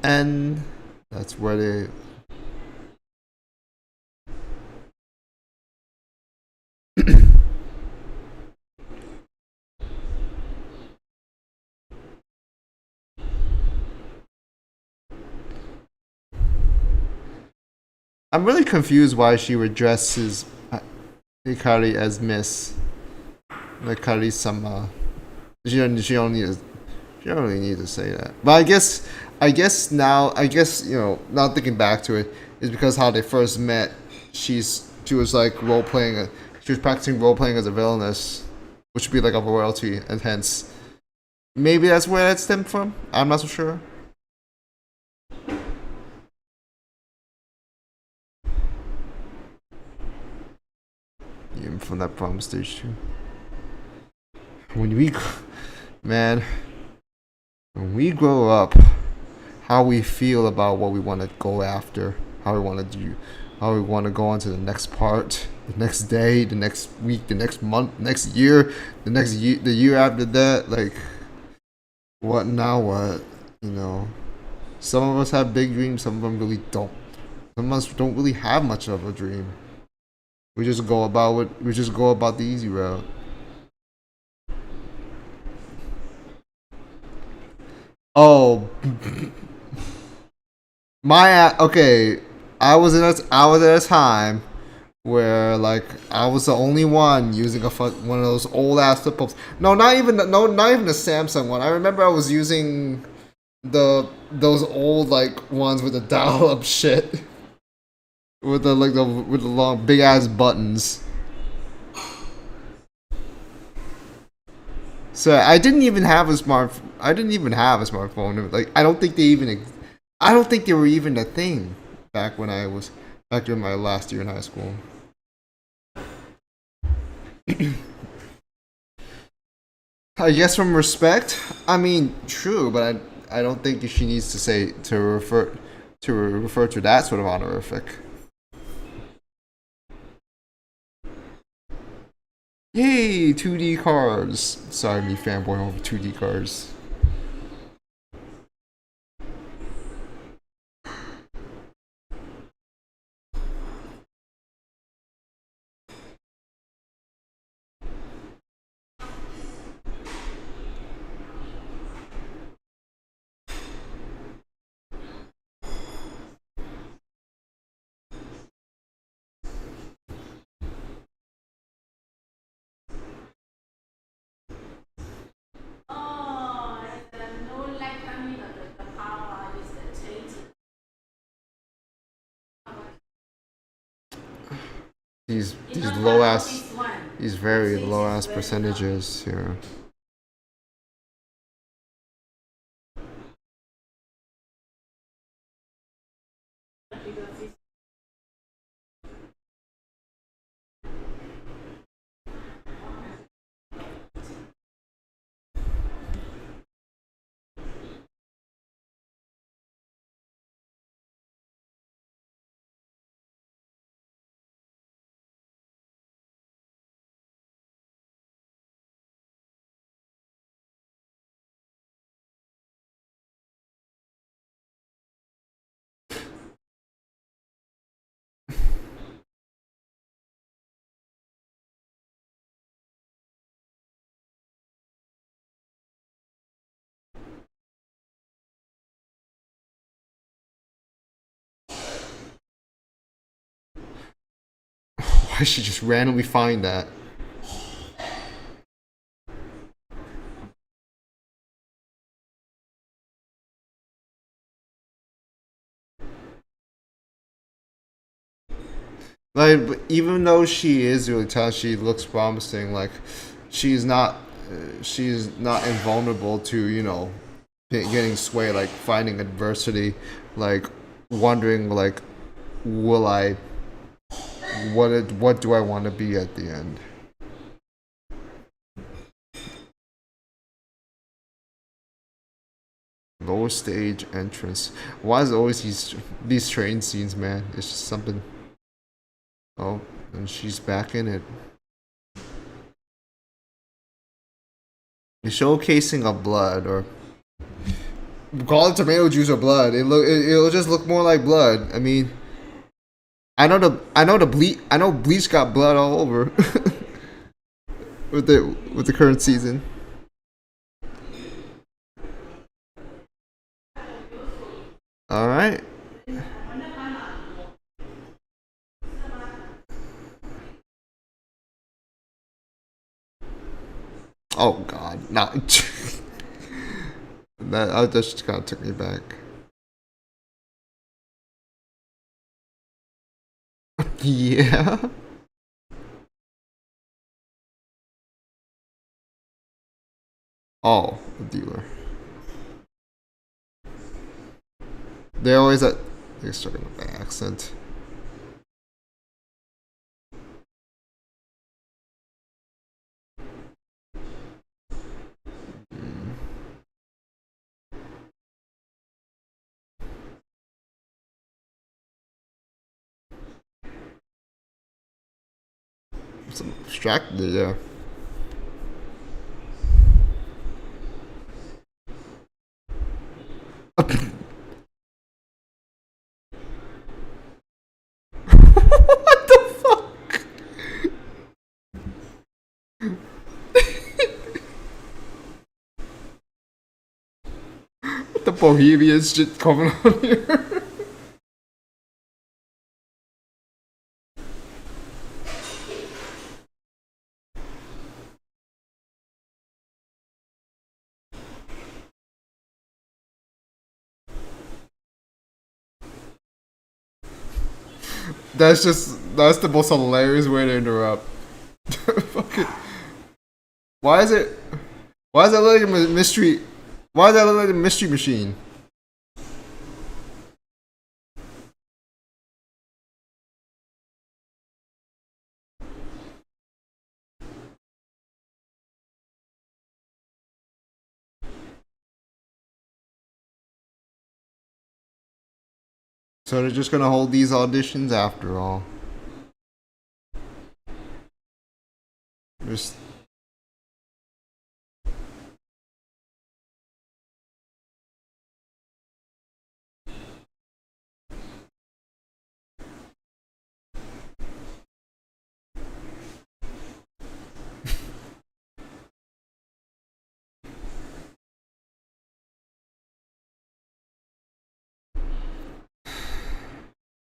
And that's where they. I'm really confused why she addresses Hikari as Miss Hikari-sama. She don't really need to say that. But I guess now now thinking back to it is because how they first met. She was like she was practicing role playing as a villainess, which would be like a royalty, and hence maybe that's where that stemmed from. I'm not so sure. Even from that prom stage too. When we grow up, how we feel about what we want to go after, how we want to do, how we want to go on to the next part, the next day, the next week, the next month, next year, the year after that. Like, what now? What Some of us have big dreams. Some of them really don't. Some of us don't really have much of a dream. We just go about the easy route. Oh, okay. I was at a time where like I was the only one using one of those old ass flip phones. Not even the Samsung one. I remember I was using those old like ones with the dial up shit. With the long big ass buttons. So I didn't even have a smart. I didn't even have a smartphone. Like I don't think they even. I don't think they were even a thing back when I was back in my last year in high school. I guess from respect. I mean, true, but I don't think she needs to say to refer to that sort of honorific. Yay, 2D cars. Sorry, me fanboying over 2D cars. These low ass, these very low ass percentages here. Why should just randomly find that? Like, even though she is really talented, she looks promising. Like, she's not, she's not invulnerable to getting swayed, like finding adversity, like wondering, like, will I, what do I want to be at the end? Lower stage entrance. Why is it always these train scenes, man? It's just something. Oh, and she's back in it. The showcasing of blood, or call it tomato juice or blood. It'll just look more like blood. I mean, I know bleach got blood all over with the current season. All right. Oh God, no. That just kind of took me back. Yeah. Oh, the dealer. They always they're struggling with the accent. Some distracted, yeah. What the fuck? What the bohemian shit coming on here? That's the most hilarious way to interrupt. Fuck it. Why is it Why does that look like a mystery? Why does that look like a mystery machine? So they're just gonna hold these auditions after all. Just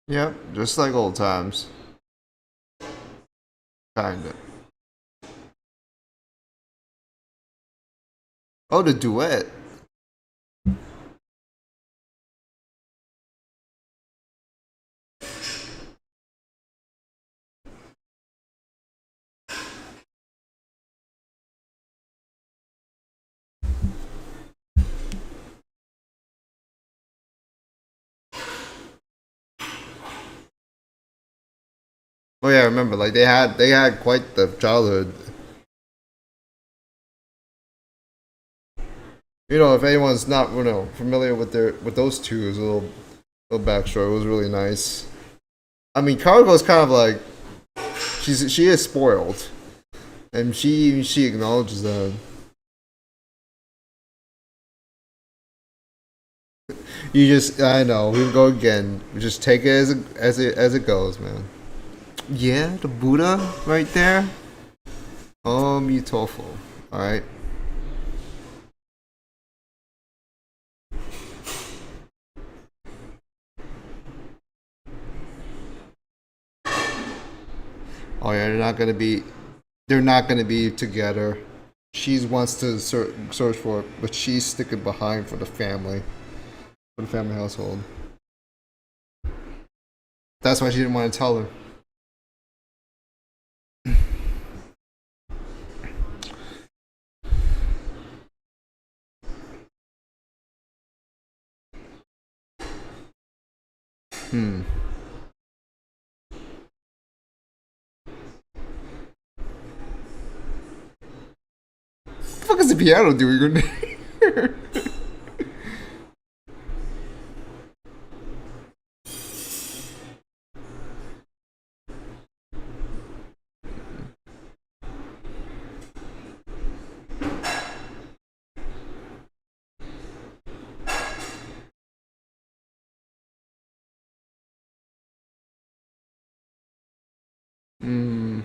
yep, just like old times. Kinda. Oh, the duet. Oh yeah, I remember. Like they had quite the childhood. You know, if anyone's not familiar with those two, is a little backstory. It was really nice. I mean, Cargo's kind of like she is spoiled, and she acknowledges that. You just I know we go again. We just take it as it goes, man. Yeah, the Buddha right there. Oh, Mutofo. All right. Oh yeah, they're not gonna be together. She wants to search for it, but she's sticking behind for the family household. That's why she didn't want to tell her. Hmm. What the fuck is the piano doing? Hmm.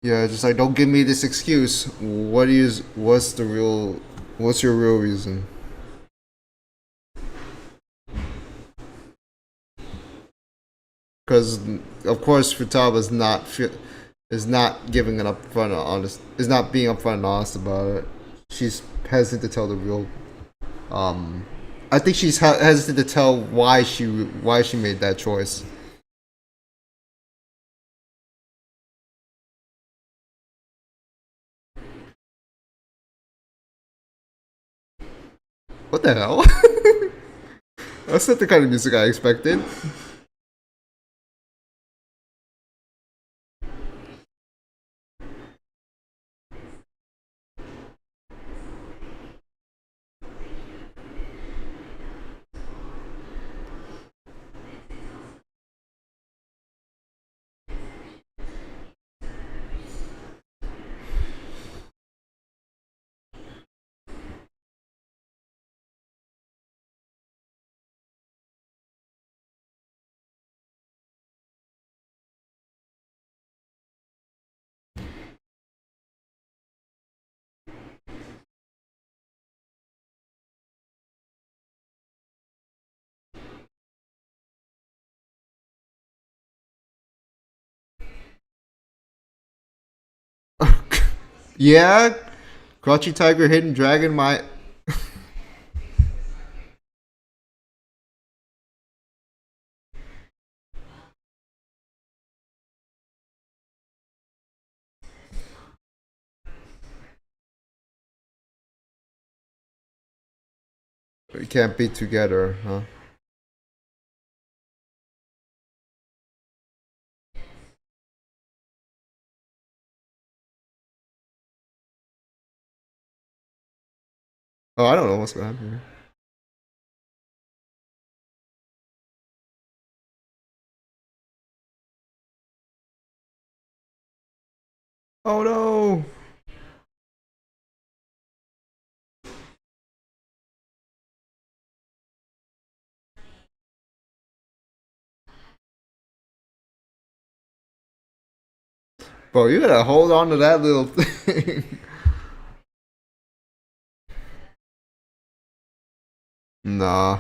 Yeah, just like don't give me this excuse. What's your real reason? Because of course Futaba is not giving an upfront honest is not being upfront and honest about it. She's hesitant to tell the real. Um, I think she's hesitant to tell why she made that choice. What the hell? That's not the kind of music I expected. Yeah, Crouchy Tiger, Hidden Dragon. My We can't be together, huh? Oh, I don't know what's gonna happen here. Oh no! Bro, you gotta hold on to that little thing. Nah.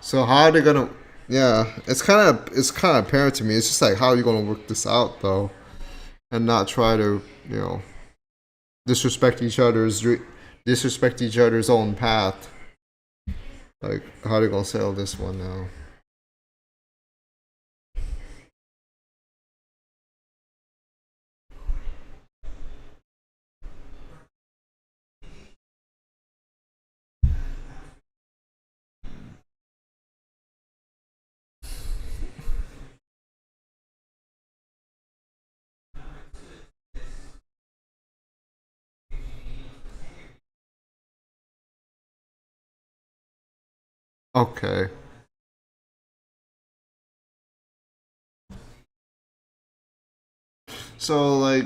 So how are they gonna? Yeah, it's kind of apparent to me. It's just like how are you gonna work this out though, and not try to disrespect each other's disrespect each other's own path. Like how are they gonna settle this one now? Okay. So like,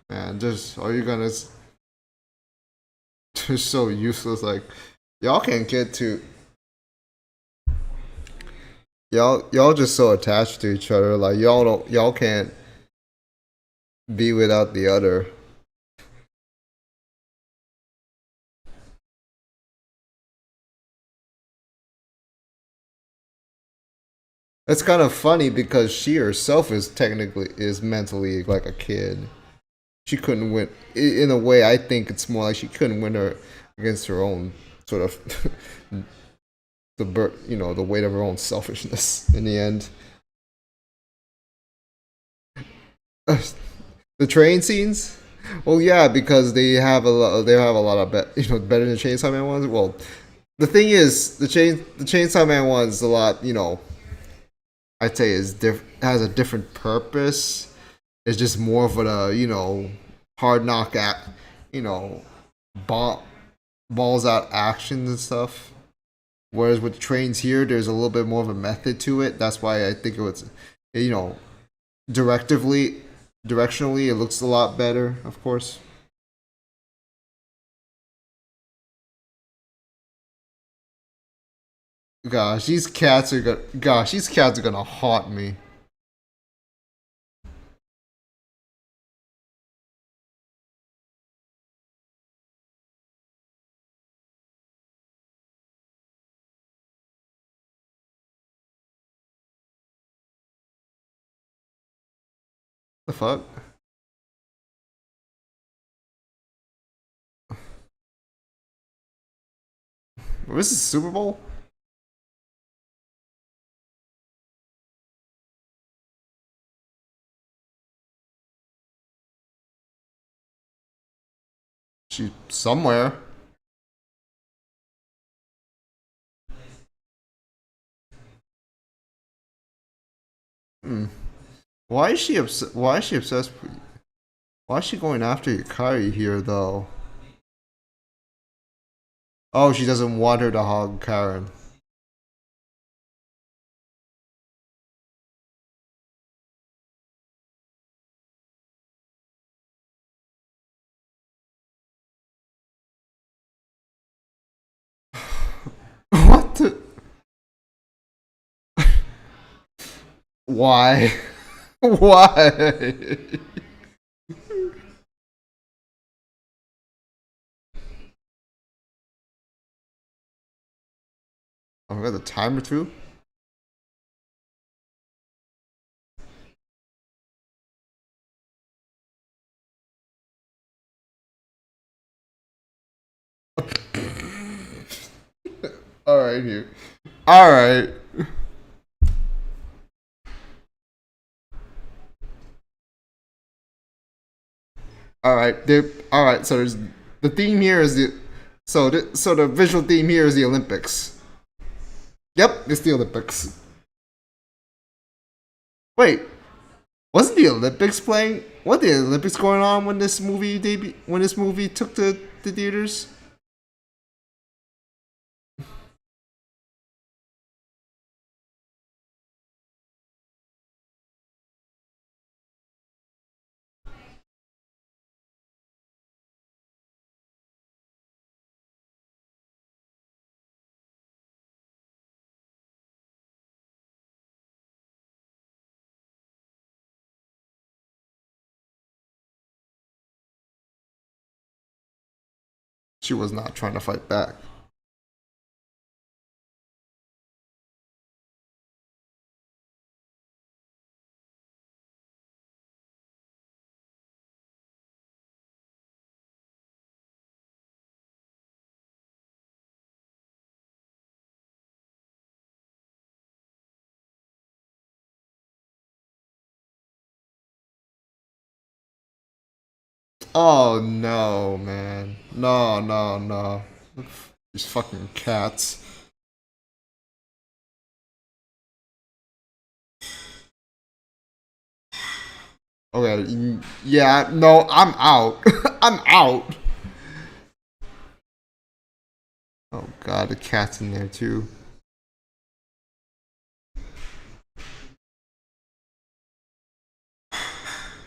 man, just are you gonna just so useless? Like, y'all can't get to y'all just so attached to each other. Like y'all can't be without the other. It's kind of funny because she herself is mentally like a kid. She couldn't win. In a way, I think it's more like she couldn't win her against her own sort of the weight of her own selfishness in the end. The train scenes. Well, yeah, because they have a lot of better than Chainsaw Man ones. Well, the thing is, the Chainsaw Man one's a lot. I'd say has a different purpose. It's just more of a hard knock at you know ball, balls out actions and stuff. Whereas with trains here, there's a little bit more of a method to it. That's why I think it was you know directively directionally it looks a lot better. Of course. These cats are gonna haunt me. The fuck? This is Super Bowl? She somewhere. Hmm. Why is she obs- Why is she obsessed? Why is she going after Yukari here though? Oh, she doesn't want her to hog Karen. What the? Why? Why? Oh, I got the timer too. All right, here. All right. All right, all right. So there's the theme here is so the visual theme here is the Olympics. Yep, it's the Olympics. Wait, wasn't the Olympics playing? What the Olympics going on when this movie when this movie took to the theaters? She was not trying to fight back. Oh no, man. No, no, no. These fucking cats. Okay, yeah, no, I'm out. I'm out. Oh god, the cat's in there too.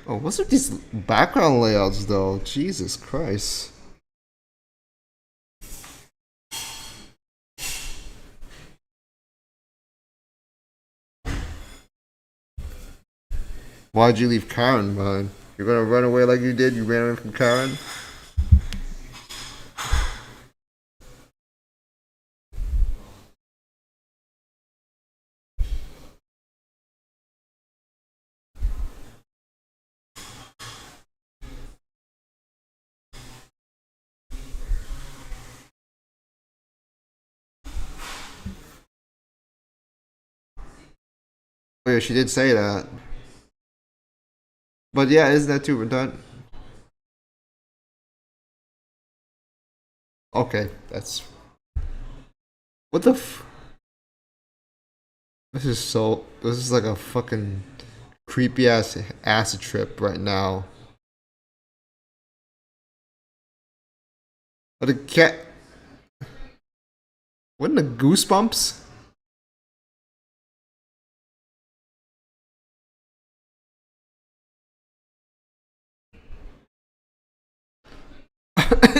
Oh, what's with these background layouts though? Jesus Christ. Why'd you leave Karen behind? You're gonna run away like you did? You ran away from Karen? Oh yeah, she did say that. But yeah, isn't that too redundant? Okay, that's what the this is like a fucking creepy ass acid trip right now. But the cat what in the goosebumps?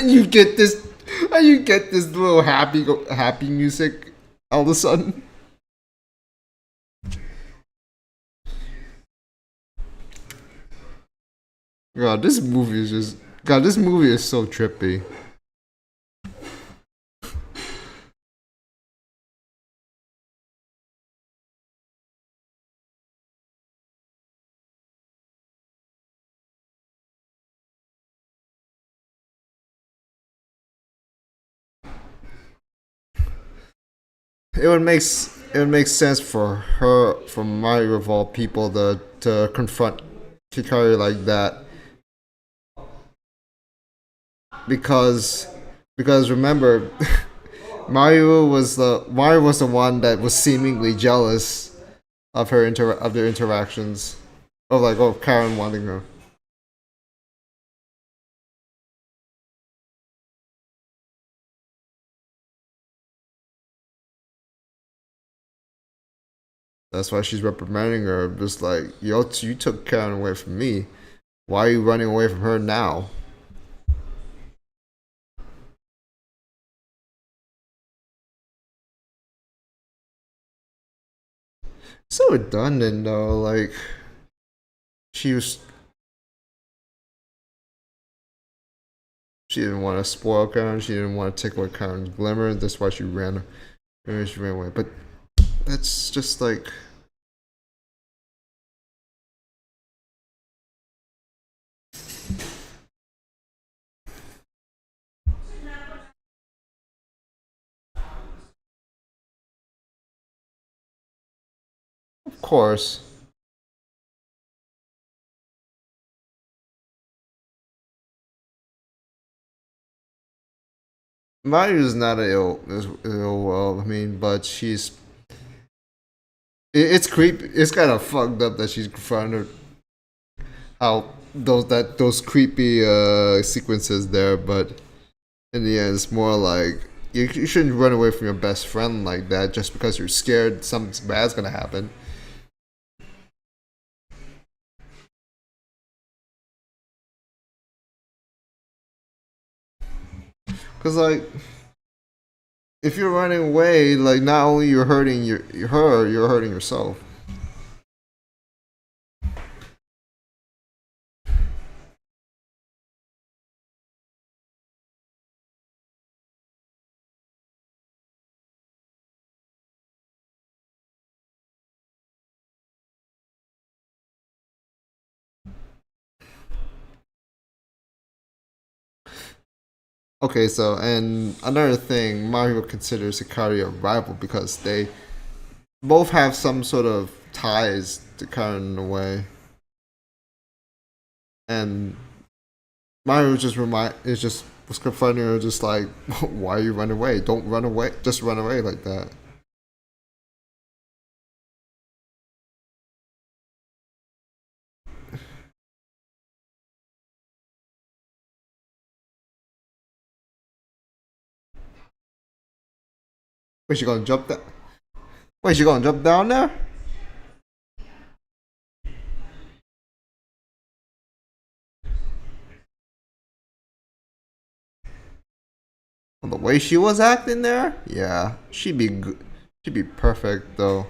You get this you get this little happy music all of a sudden. God, this movie is just God, this movie is so trippy. It would make sense for her, for Mario of all people, to confront Hikari like that because remember Mario was the one that was seemingly jealous of of their interactions of like oh Karen wanting her. That's why she's reprimanding her, just like yo, you took Karen away from me. Why are you running away from her now? So redundant though. Like she was, she didn't want to spoil Karen. She didn't want to take away Karen's glimmer. That's why she ran away. But that's just like, of course. Mario's not a ill well. I mean, but it's creepy. It's kind of fucked up that she's confronted how those creepy sequences there, but in the end, it's more like you shouldn't run away from your best friend like that just because you're scared something bad's gonna happen. Cause like if you're running away, like not only you're hurting you're hurting yourself. Okay, so and another thing, Mario considers Hikari a rival because they both have some sort of ties to Karen in a way, and Mario just remind is just was confronting her, just like, why you run away? Don't run away. Just run away like that. Wait, she gonna jump that? Wait, she gonna jump down there? Well, the way she was acting there, yeah, she'd be good. She'd be perfect though.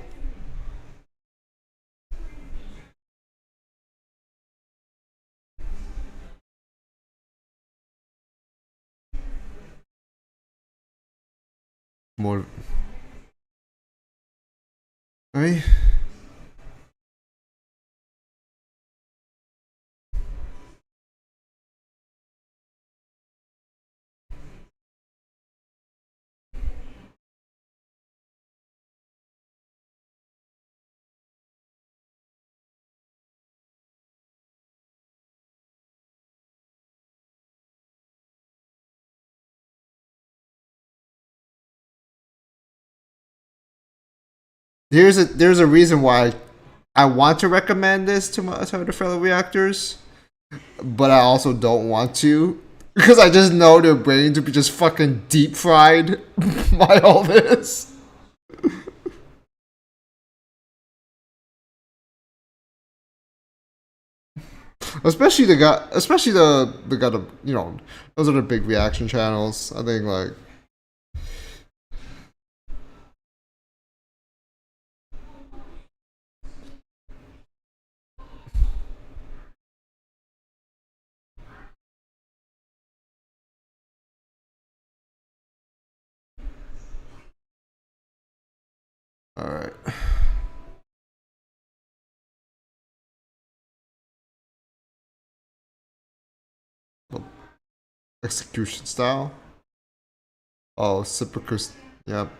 More. I mean, there's a reason why I want to recommend this to other fellow reactors, but I also don't want to because I just know their brains would be just fucking deep fried by all this. Especially the guy, those are the big reaction channels. I think like, all right, execution style. Oh, Cypricus. Yep.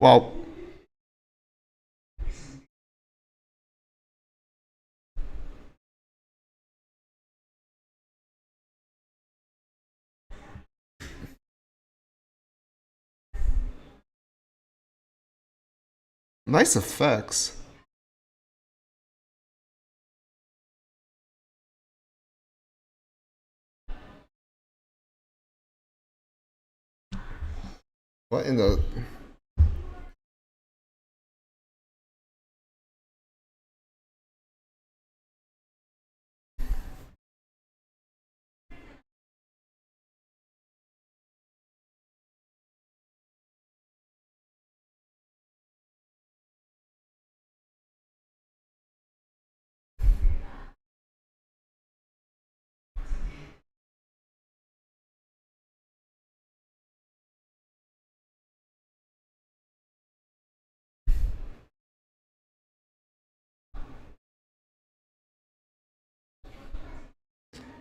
Well, nice effects. What in the?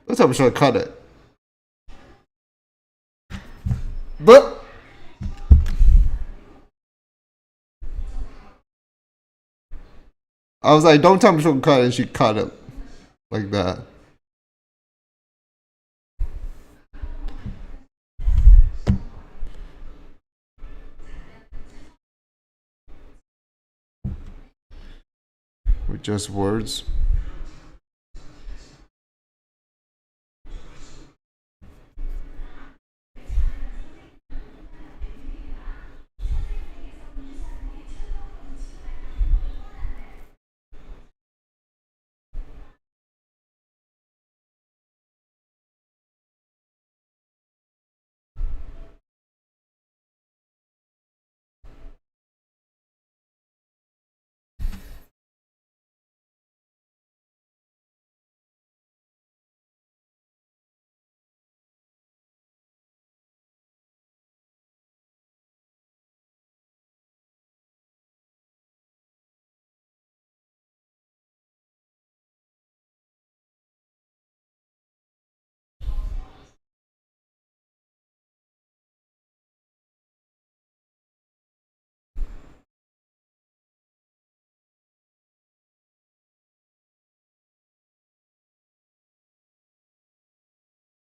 Let's hope she'll cut it. But I was like, don't tell me she'll cut it, and she cut it like that. With just words.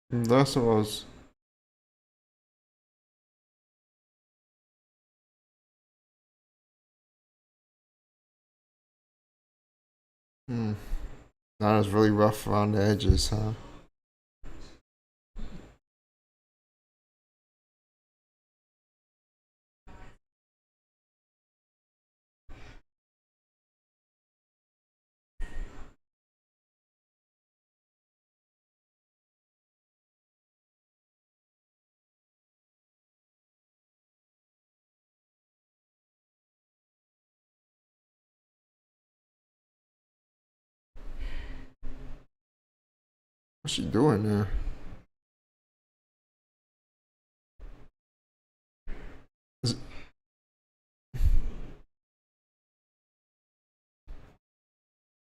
That's what I was. That was really rough around the edges, huh? What's she doing there?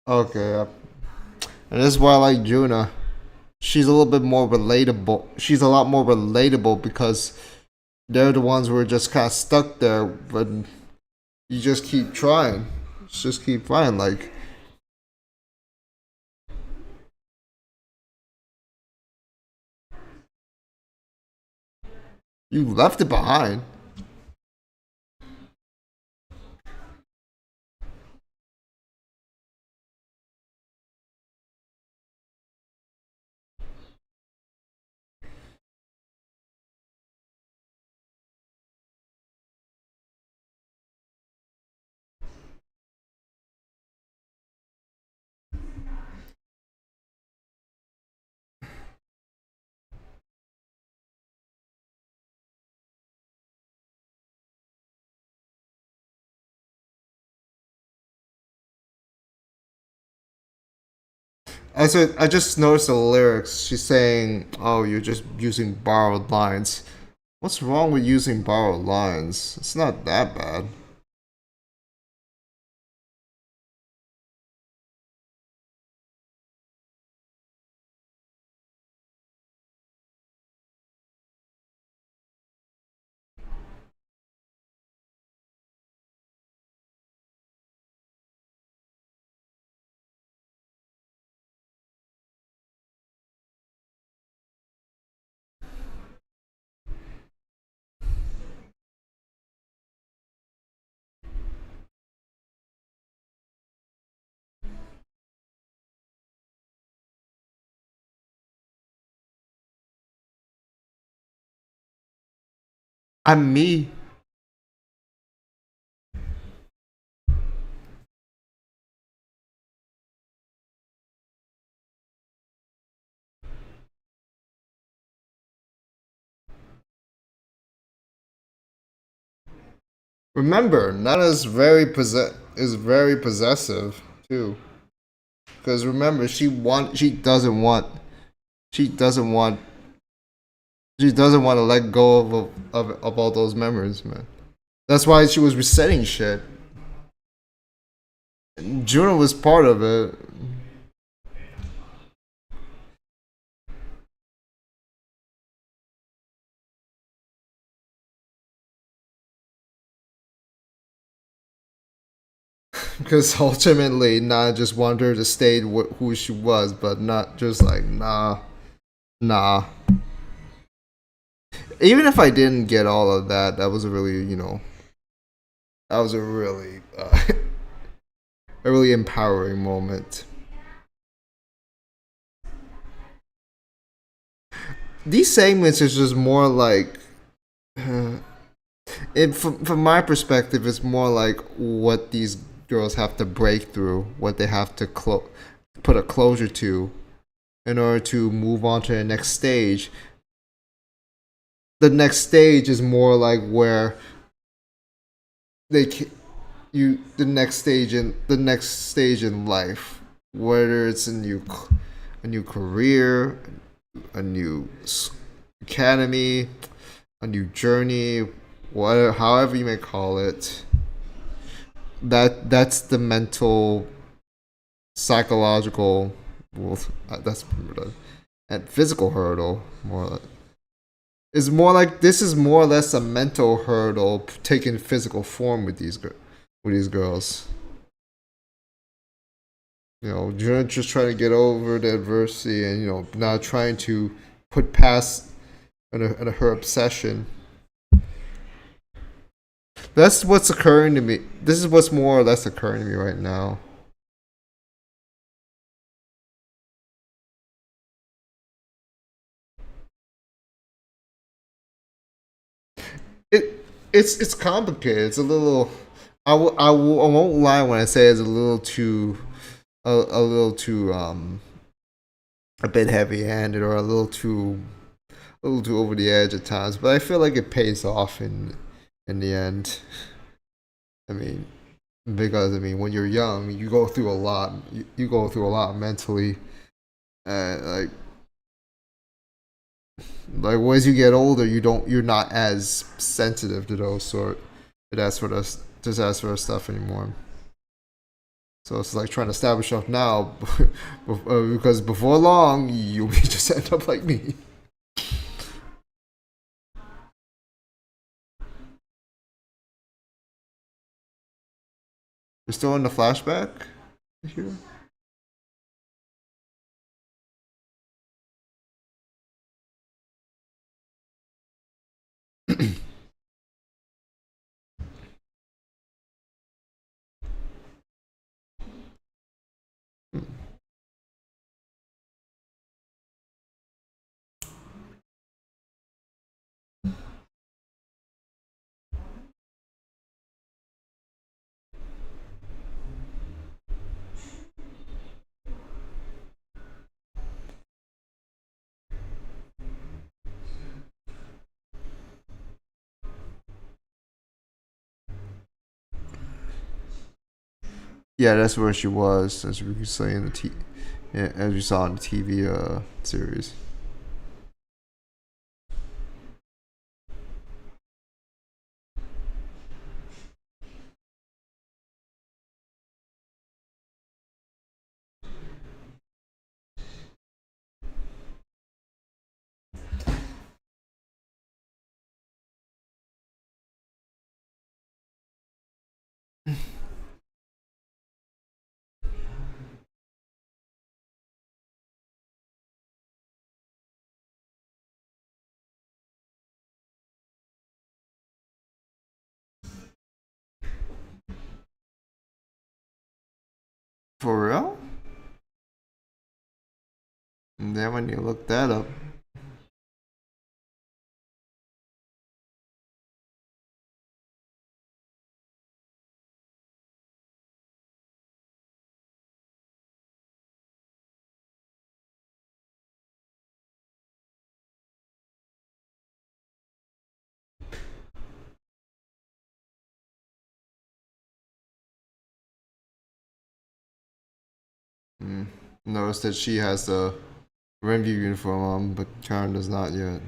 Okay, and this is why I like Juna. She's a little bit more relatable. She's a lot more relatable because they're the ones who are just kind of stuck there, but you just keep trying. Just keep trying, like. You left it behind. I just noticed the lyrics. She's saying, "Oh, you're just using borrowed lines." What's wrong with using borrowed lines? It's not that bad. I'm me. Remember, Nana's is very possessive too. Because remember, she doesn't want she doesn't want to let go of all those memories, man. That's why she was resetting shit. Juno was part of it. because ultimately, not just wanted her to stay who she was, but not just like nah. Even if I didn't get all of that, that was a really that was a really a really empowering moment. These segments is just more like from my perspective, it's more like what these girls have to break through, what they have to put a closure to in order to move on to the next stage. The next stage is more like where they the next stage in life, whether it's a new career, a new academy, a new journey, whatever, however you may call it. That's the mental, psychological, well, that's and physical hurdle. It's more like this is more or less a mental hurdle taking physical form with these girls. You're just trying to get over the adversity and not trying to put past her obsession. That's what's occurring to me. This is what's more or less occurring to me right now. It's complicated. It's a little. I won't lie when I say it's a little too a little too a bit heavy-handed or a little too over the edge at times. But I feel like it pays off in the end. I mean, because when you're young, you go through a lot. You go through a lot mentally, and like as you get older, you're not as sensitive to those sort to that sort of stuff anymore. So it's like trying to establish yourself now, because before long you'll be just end up like me. You're still in the flashback here. Yeah, that's where she was, as we could say in yeah, as we saw in the TV series. For real? And then when you look that up, mm, notice that she has the Renview uniform on, but Karen does not yet.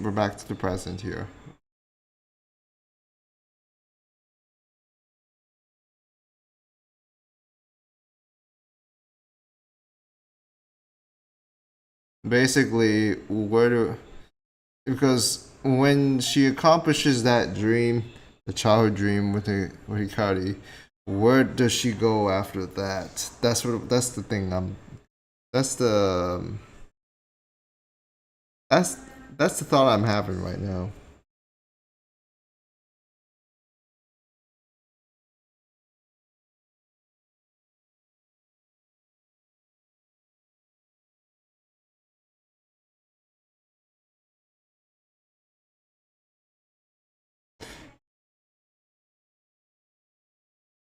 We're back to the present here. Basically, where do because when she accomplishes that dream, the childhood dream with Hikari, where does she go after that? That's the thing. That's the that's that's the thought I'm having right now.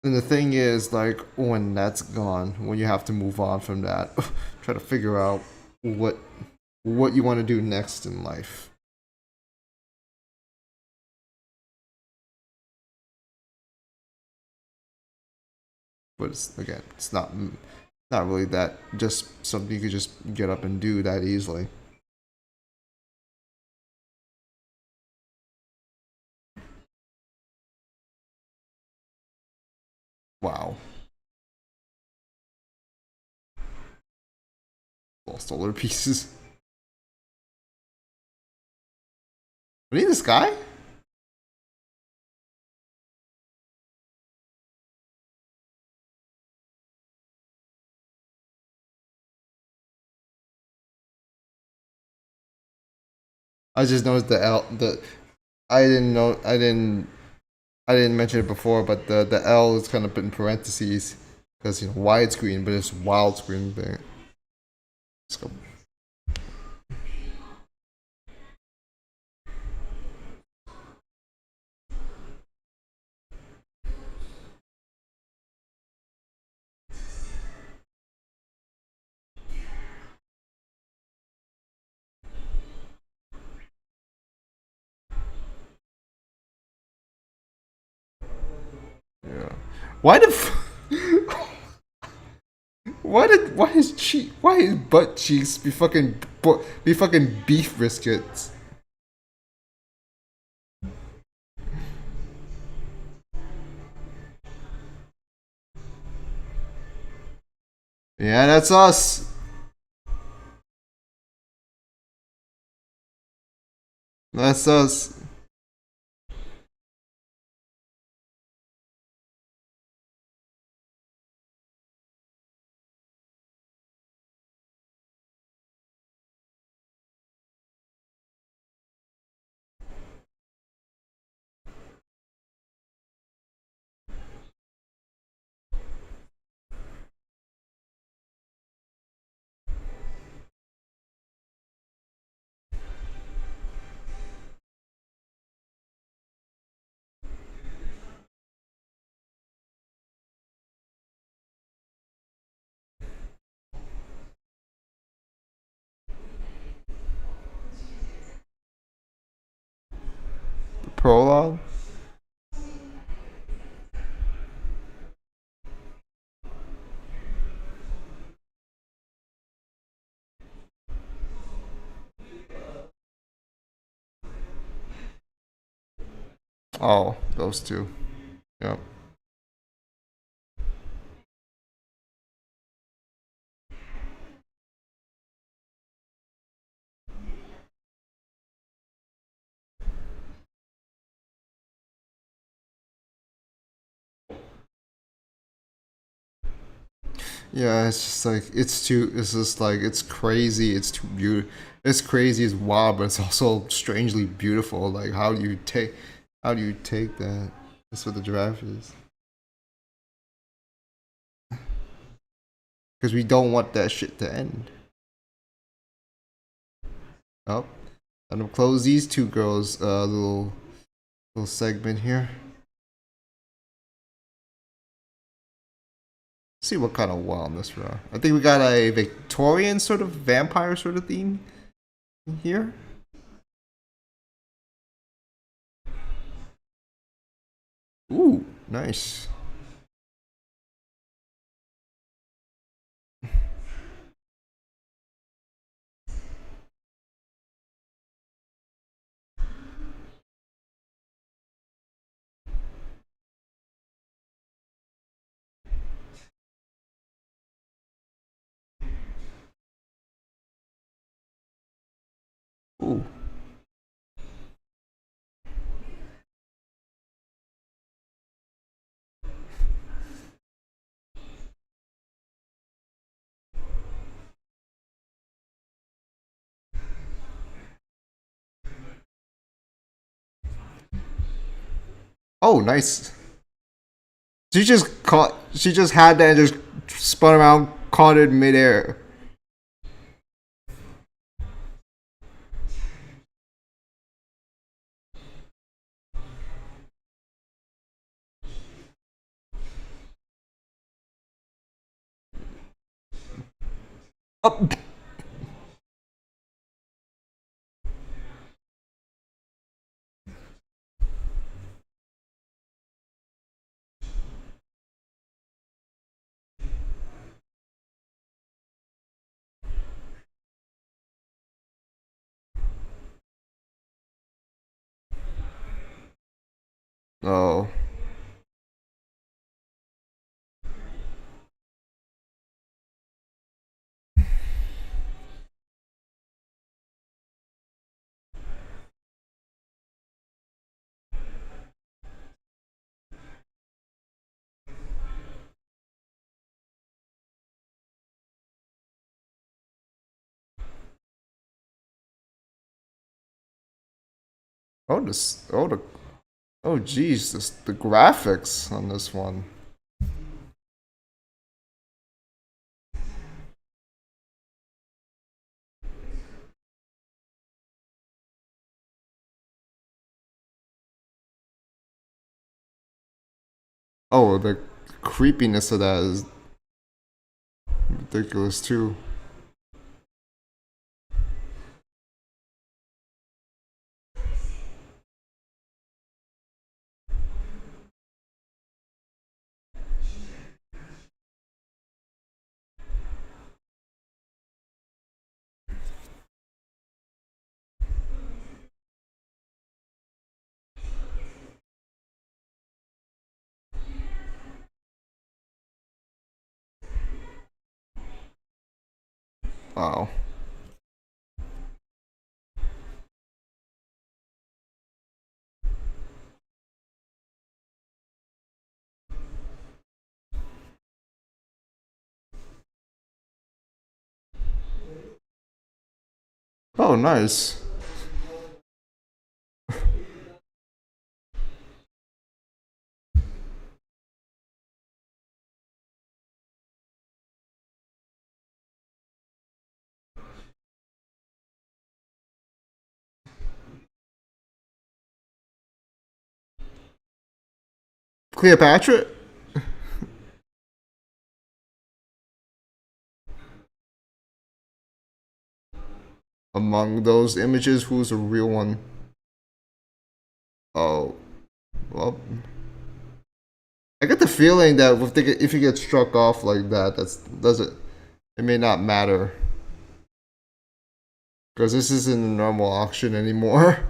And the thing is, like, when that's gone, when you have to move on from that, try to figure out what what you want to do next in life. But it's, again, it's not really that just something you could just get up and do that easily. Wow, all solar pieces. Are in the sky? I just noticed the L. The I didn't know. I didn't mention it before, but the L is kind of in parentheses because widescreen, but it's widescreen thing. Let's go. Yeah. Why the? Why his butt cheeks be fucking beef briskets? Yeah, that's us. That's us. Prologue. Oh, those two. Yep. Yeah, it's just like it's too. It's just like it's crazy. It's too beautiful. It's crazy. It's wild, but it's also strangely beautiful. Like how do you take that? That's what the giraffe is. Because we don't want that shit to end. Oh, I'm gonna close these two girls' little segment here. See what kind of wildness we are. I think we got a Victorian sort of vampire sort of theme here. Ooh, nice. Ooh. Oh, nice. She just caught. She just had that and just spun around, caught it midair. Oh. Oh. Oh, this. Oh, the. Oh, geez, this, the graphics on this one. Oh, the creepiness of that is ridiculous too. Wow. Oh, nice. Cleopatra? Among those images, who's a real one? Oh, well, I get the feeling that if you get struck off like that, that's does it. It may not matter because this isn't a normal auction anymore.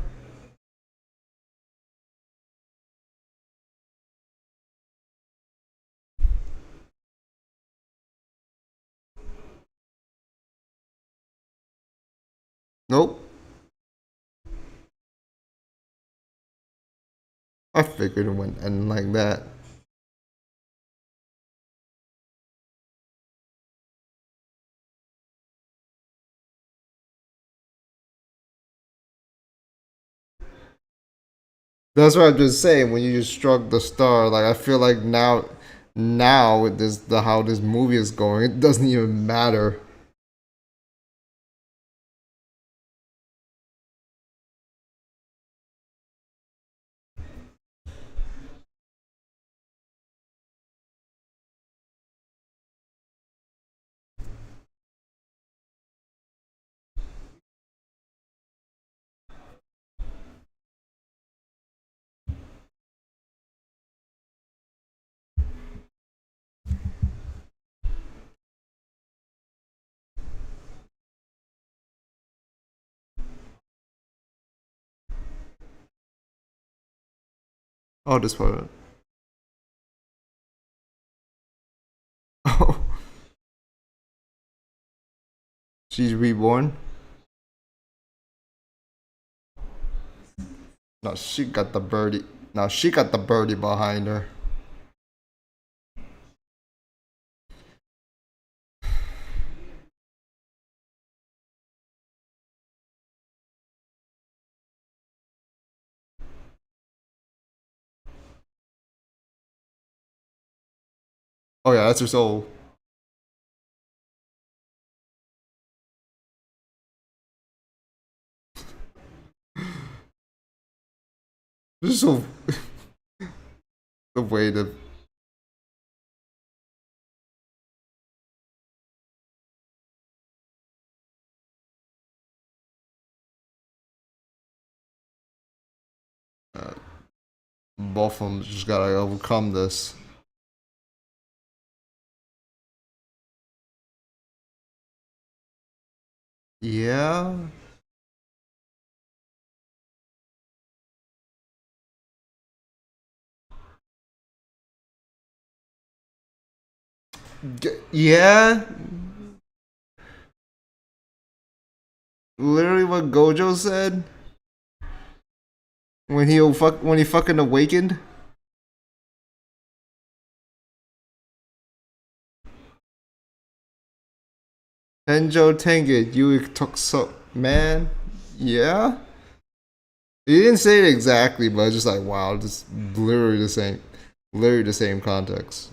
Nope. I figured it went end like that. That's what I'm just saying. When you just struck the star, like I feel like now with this the how this movie is going, it doesn't even matter. Oh, this part. Oh, she's reborn. No, she got the birdie. No, she got the birdie behind her. Oh yeah, that's her soul. This is so the way to both of them just gotta overcome this. Yeah. Yeah. Literally what Gojo said when he fucking awakened. Tenjo Tenget, you took so man. Yeah. He didn't say it exactly, but just like wow, just literally the same context.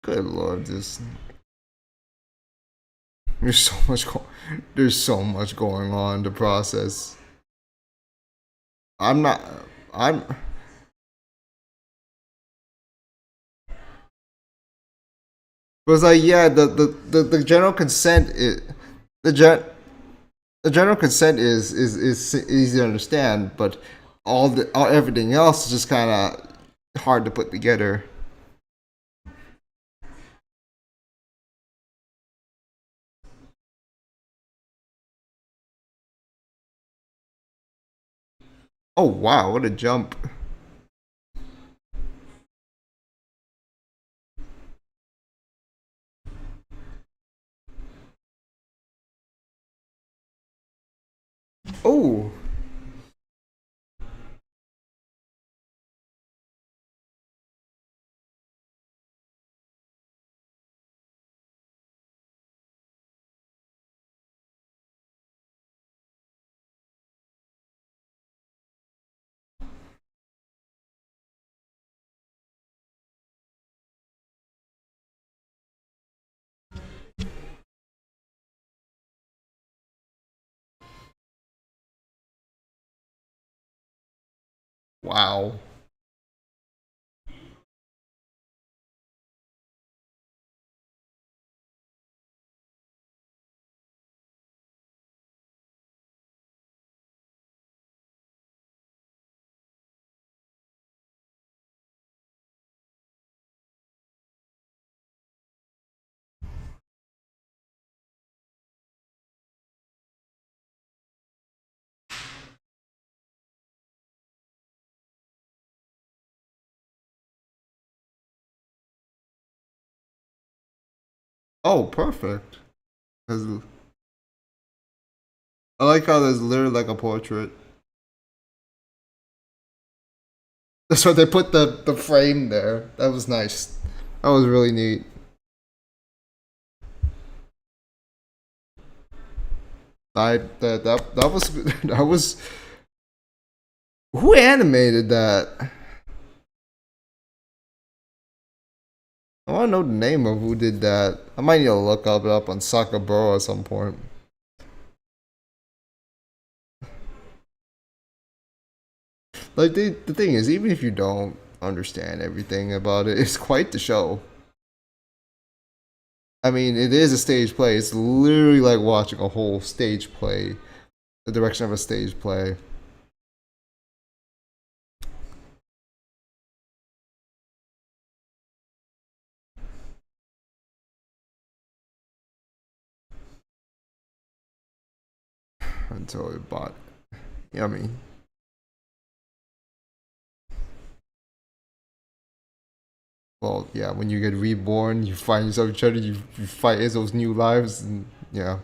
Good lord, this there's so much there's so much going on to process. I'm not I'm It was like yeah, the general consent is the gen the general consent is easy to understand, but everything else is just kind of hard to put together. Oh wow, what a jump! Oh wow. Oh, perfect. I like how there's literally like a portrait. That's why they put the frame there. That was nice. That was really neat. That was that was who animated that? I want to know the name of who did that. I might need to look up it up on Sakaburo at some point. Like the thing is, even if you don't understand everything about it, it's quite the show. I mean, it is a stage play. It's literally like watching a whole stage play, the direction of a stage play. Until it bought. Yummy. Well, yeah, when you get reborn, you find yourself trying to you fight as those new lives, and Yeah.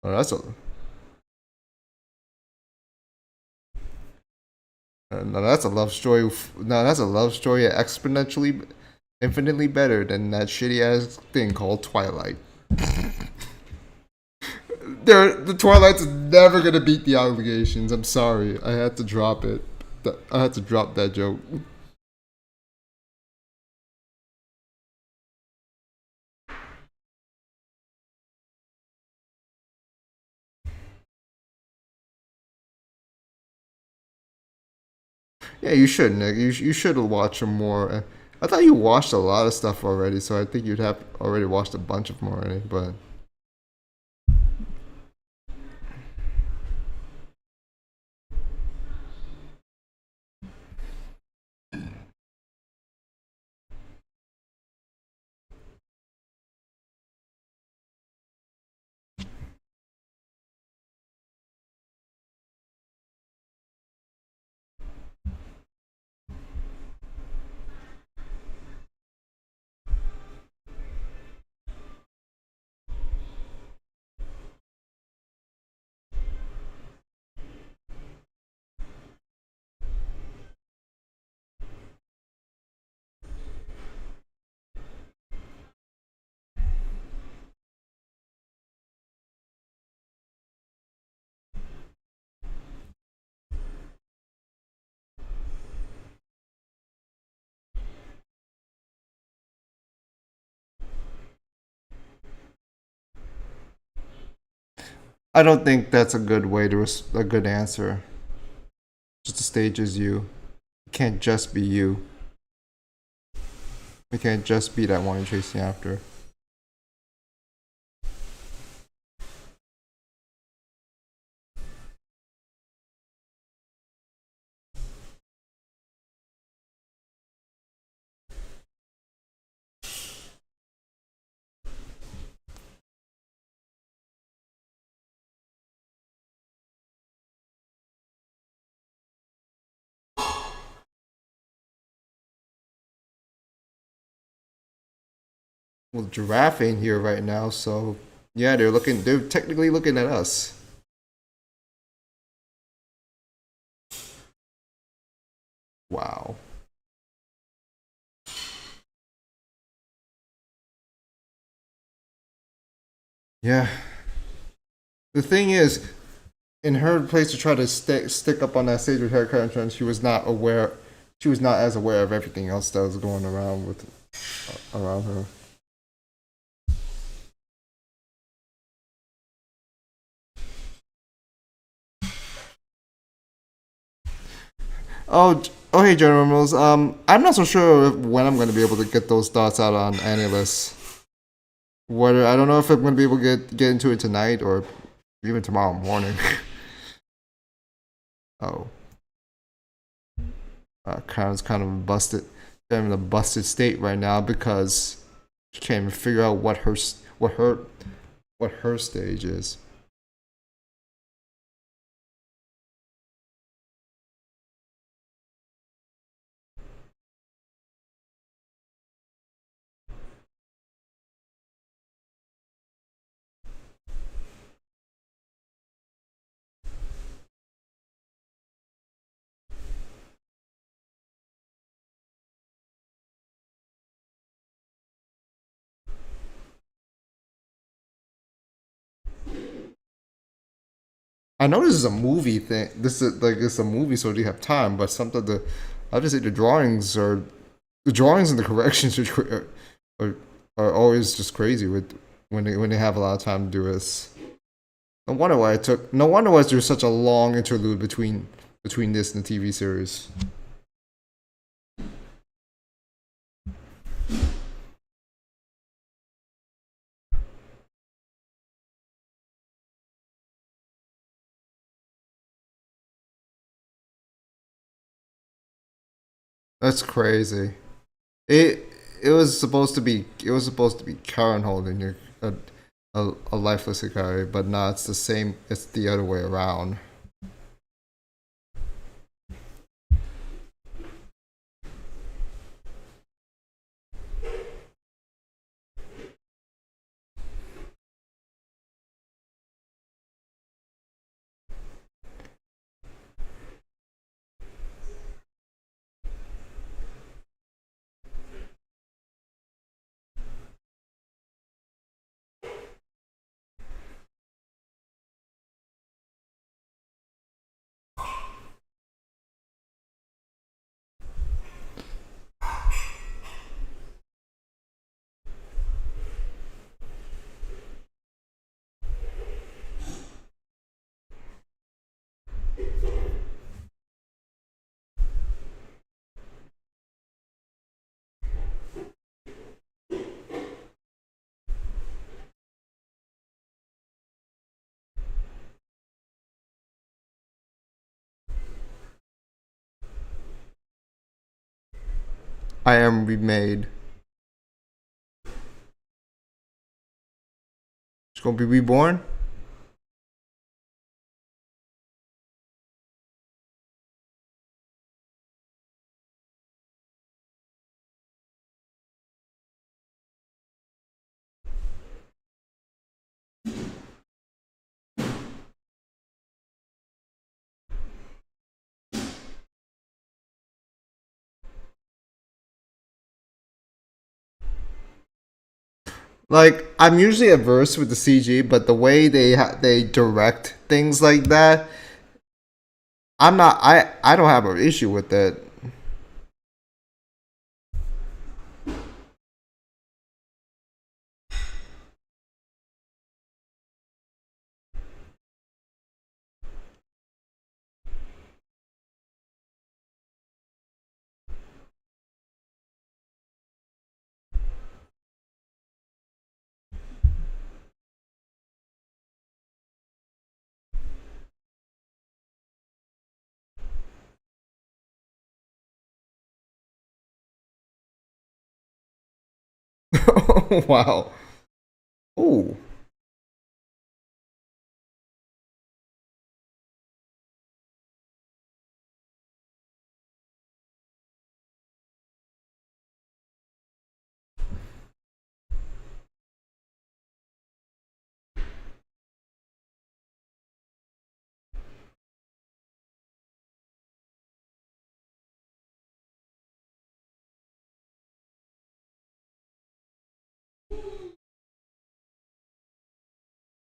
Oh, that's a no, that's a love story. No, that's a love story exponentially, infinitely better than that shitty ass thing called Twilight. The Twilight's never gonna beat the Obligations. I'm sorry, I had to drop it. I had to drop that joke. Yeah, you should, Nick. You should watch them more. I thought you watched a lot of stuff already, so I think you'd have already watched a bunch of them already. But I don't think that's a good way to a good answer. Just the stage is you. It can't just be you. It can't just be that one you're chasing after. Well, Giraffe ain't here right now, so yeah, they're looking. They're technically looking at us. Wow. Yeah. The thing is, in her place to try to stick up on that stage with her current trend, she was not aware. She was not as aware of everything else that was going around with around her. Oh, hey, Generals. I'm not so sure when I'm going to be able to get those thoughts out on Annulus. Whether I don't know if I'm going to be able to get into it tonight or even tomorrow morning. Oh, kind of busted. I'm in a busted state right now because she can't even figure out what her what her stage is. I know this is a movie thing. This is like it's a movie, so you have time. But something I'll just say the drawings and the corrections are, are always just crazy with when they have a lot of time to do this. No wonder why it took. No wonder why there's such a long interlude between this and the TV series. That's crazy. It it was supposed to be Karen holding your a lifeless Hikari, but no, it's the same. It's the other way around. I am remade. It's gonna be reborn. Like I'm usually averse with the CG, but the way they direct things like that, I'm not. I don't have an issue with it. Wow. Oh.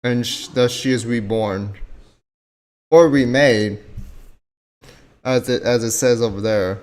And thus she is reborn or remade, as it says over there.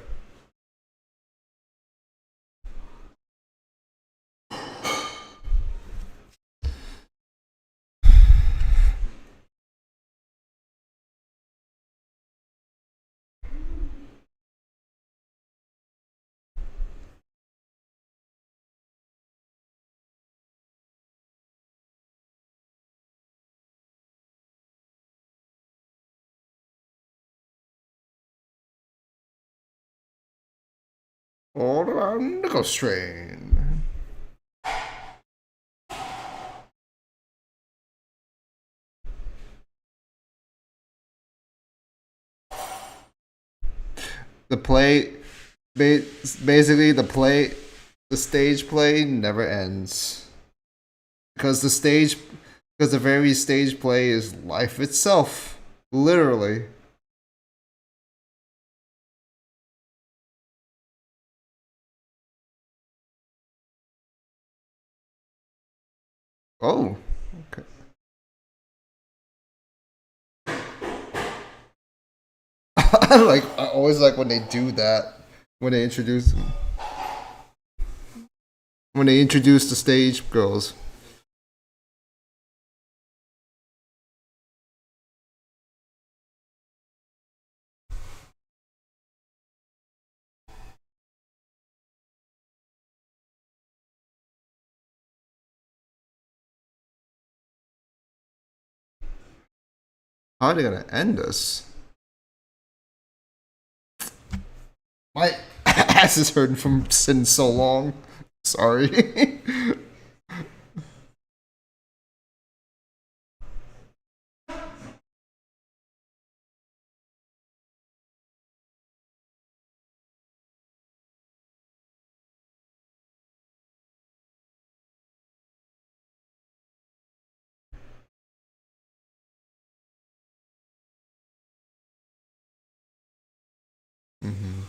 All around the ghost train. The play, basically the stage play never ends because the very stage play is life itself, literally. Oh, okay. I always like when they do that when they introduce them. When they introduce the stage girls. How are they gonna end this? My ass is hurting from sitting so long. Sorry. Mm-hmm.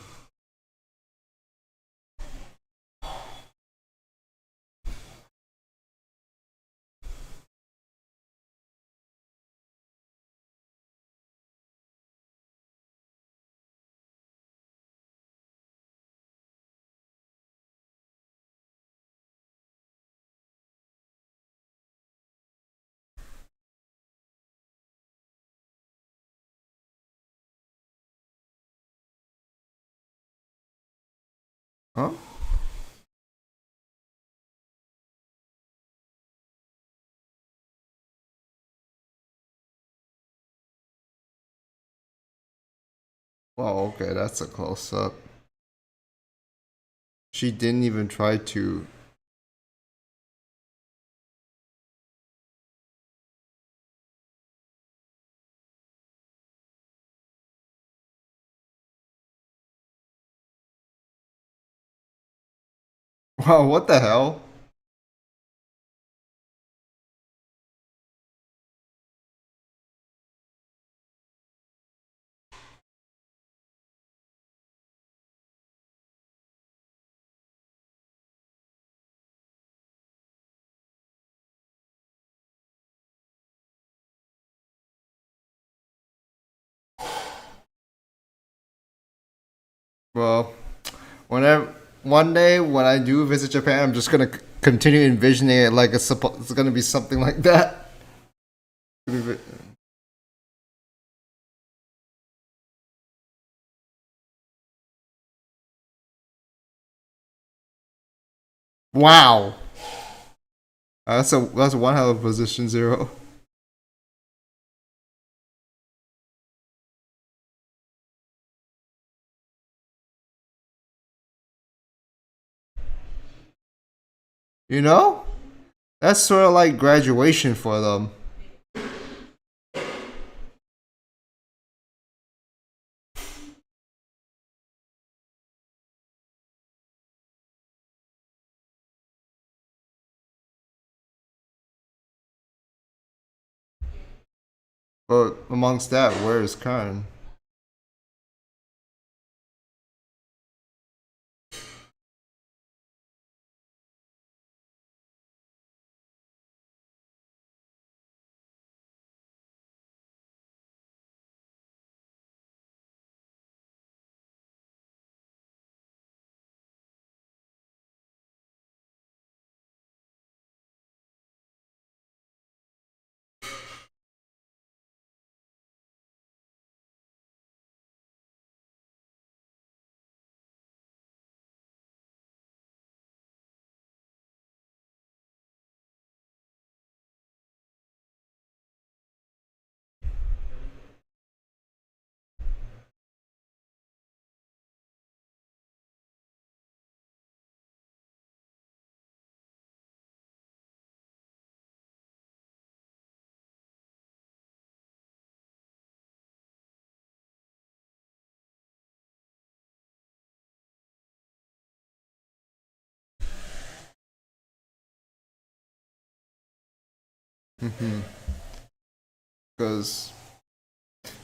Huh? Well, okay, that's a close up. She didn't even try to. Wow, what the hell? Well, whenever one day when I do visit Japan, I'm just gonna continue envisioning it like it's gonna be something like that. Wow, that's one hell of position zero. You know, that's sort of like graduation for them. But amongst that, where is Karen? Because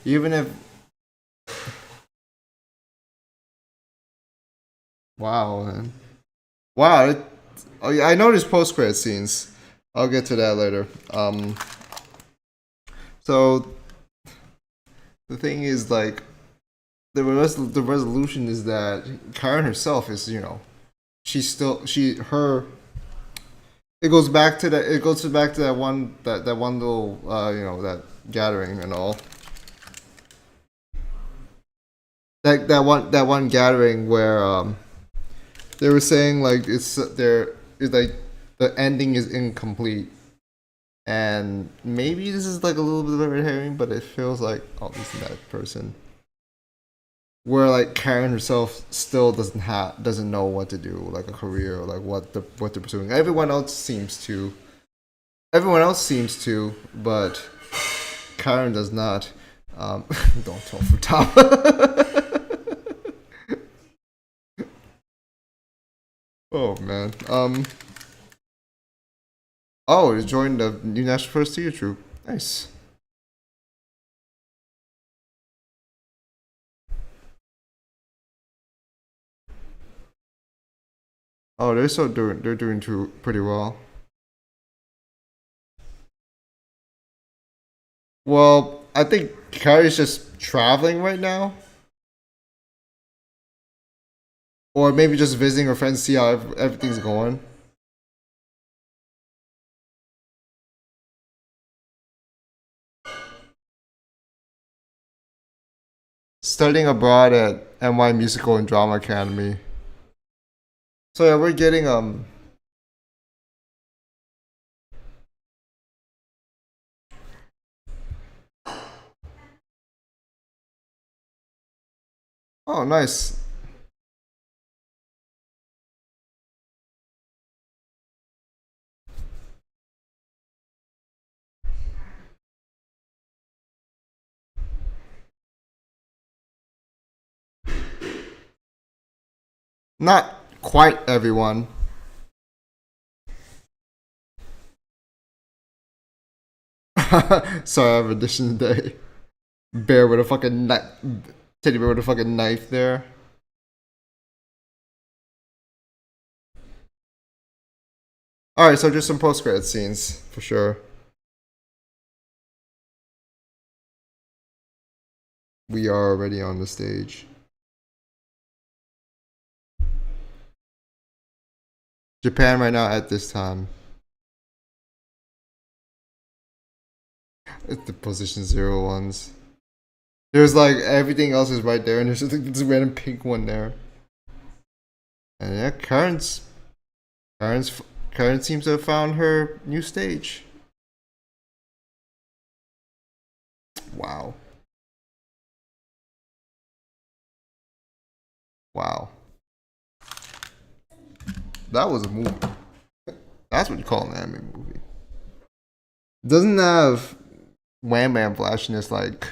even if wow, man. Wow, oh yeah, I noticed post credit scenes. I'll get to that later. So the thing is, like, the resolution is that Karen herself is, she's still she her. It goes back to that. It goes back to that one little that gathering and all. That one gathering where they were saying like it's like the ending is incomplete, and maybe this is like a little bit of a red herring, but it feels like, oh, this is that person where like Karen herself still doesn't know what to do, like a career, or like what they're pursuing. Everyone else seems to, but Karen does not. Don't tell for top. Oh man. Oh, you joined the new National First Tier Troop. Nice. Oh, they're doing pretty well. Well, I think Kyrie's just traveling right now, or maybe just visiting her friends, see how everything's going. Studying abroad at NY Musical and Drama Academy. So yeah, we're getting. Oh, nice. Not quite everyone. Sorry, I have edition day. Bear with a fucking knife. Teddy bear with a fucking knife there. Alright, so just some post credit scenes for sure. We are already on the stage. Japan right now at this time. It's the position 0 ones. There's like everything else is right there, and there's just like this random pink one there. And yeah, Karen seems to have found her new stage. Wow. Wow. That was a movie. That's what you call an anime movie. Doesn't have wham bam flashiness like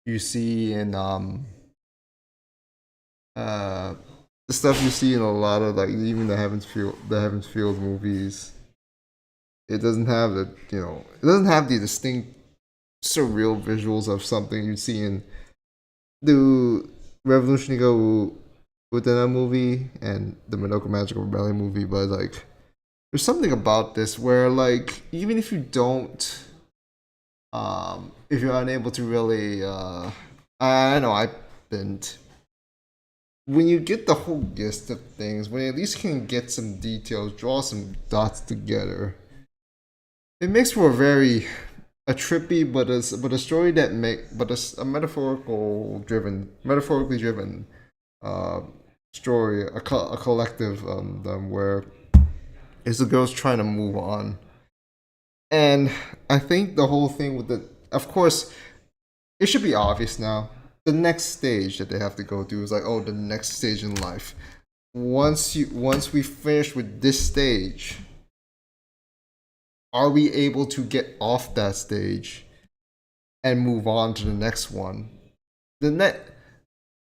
you see in the stuff you see in a lot of like even the Heaven's Field movies. It doesn't have it doesn't have the distinct surreal visuals of something you see in the Revolution Go within that movie and the Madoka Magical Rebellion movie, but like there's something about this where like even if you don't if you're unable to really I know I didn't when you get the whole gist of things, when you at least can get some details, draw some dots together, it makes for a trippy but a story that a metaphorically driven uh, story, a collective where it's the girls trying to move on, and I think the whole thing with of course, it should be obvious now. The next stage that they have to go through is like, oh, the next stage in life. Once we finish with this stage, are we able to get off that stage and move on to the next one? The net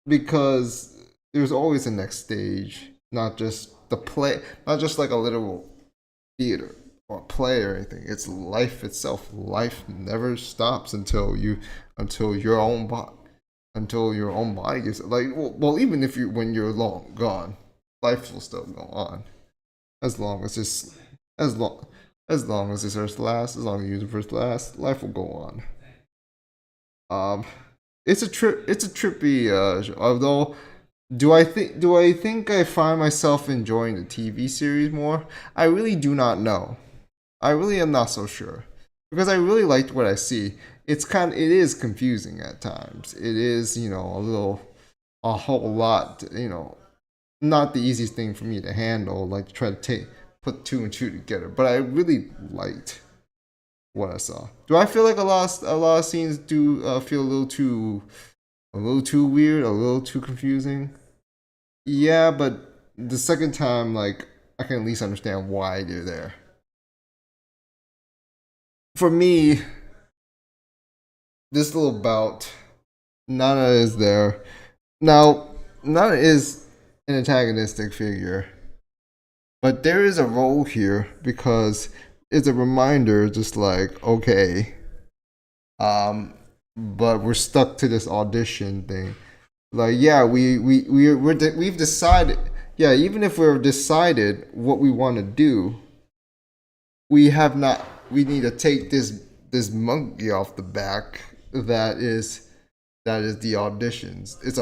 because there's always a next stage, not just the play, not just like a literal theater or play or anything. It's life itself. Life never stops until your own body gets like well even if you when you're long gone, life will still go on as long as this as long as long as this earth lasts, as long as the universe lasts, life will go on. Um, it's a trippy. Although, do I think I find myself enjoying the TV series more? I really do not know. I really am not so sure because I really liked what I see. It is confusing at times. It is a whole lot not the easiest thing for me to handle. Like to try to put two and two together, but I really liked what I saw. Do I feel like a lot of scenes do feel a little too weird, a little too confusing? Yeah, but the second time, like I can at least understand why they're there. For me, this little bout, Nana is there. Now, Nana is an antagonistic figure, but there is a role here because it's a reminder, just like okay, but we're stuck to this audition thing. Like, yeah, we've decided. Yeah, even if we've decided what we want to do, we have not. We need to take this monkey off the back. That is the auditions. It's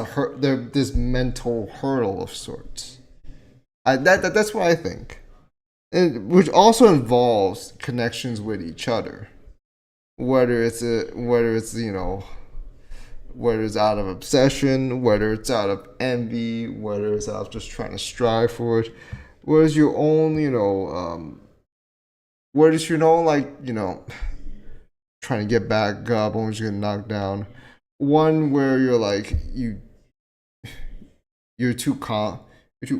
this mental hurdle of sorts. That's what I think, and which also involves connections with each other. Whether it's whether it's out of obsession, whether it's out of envy, whether it's out of just trying to strive for it, whereas your own whereas like trying to get back up when you're getting knocked down. One where you're like you're you're too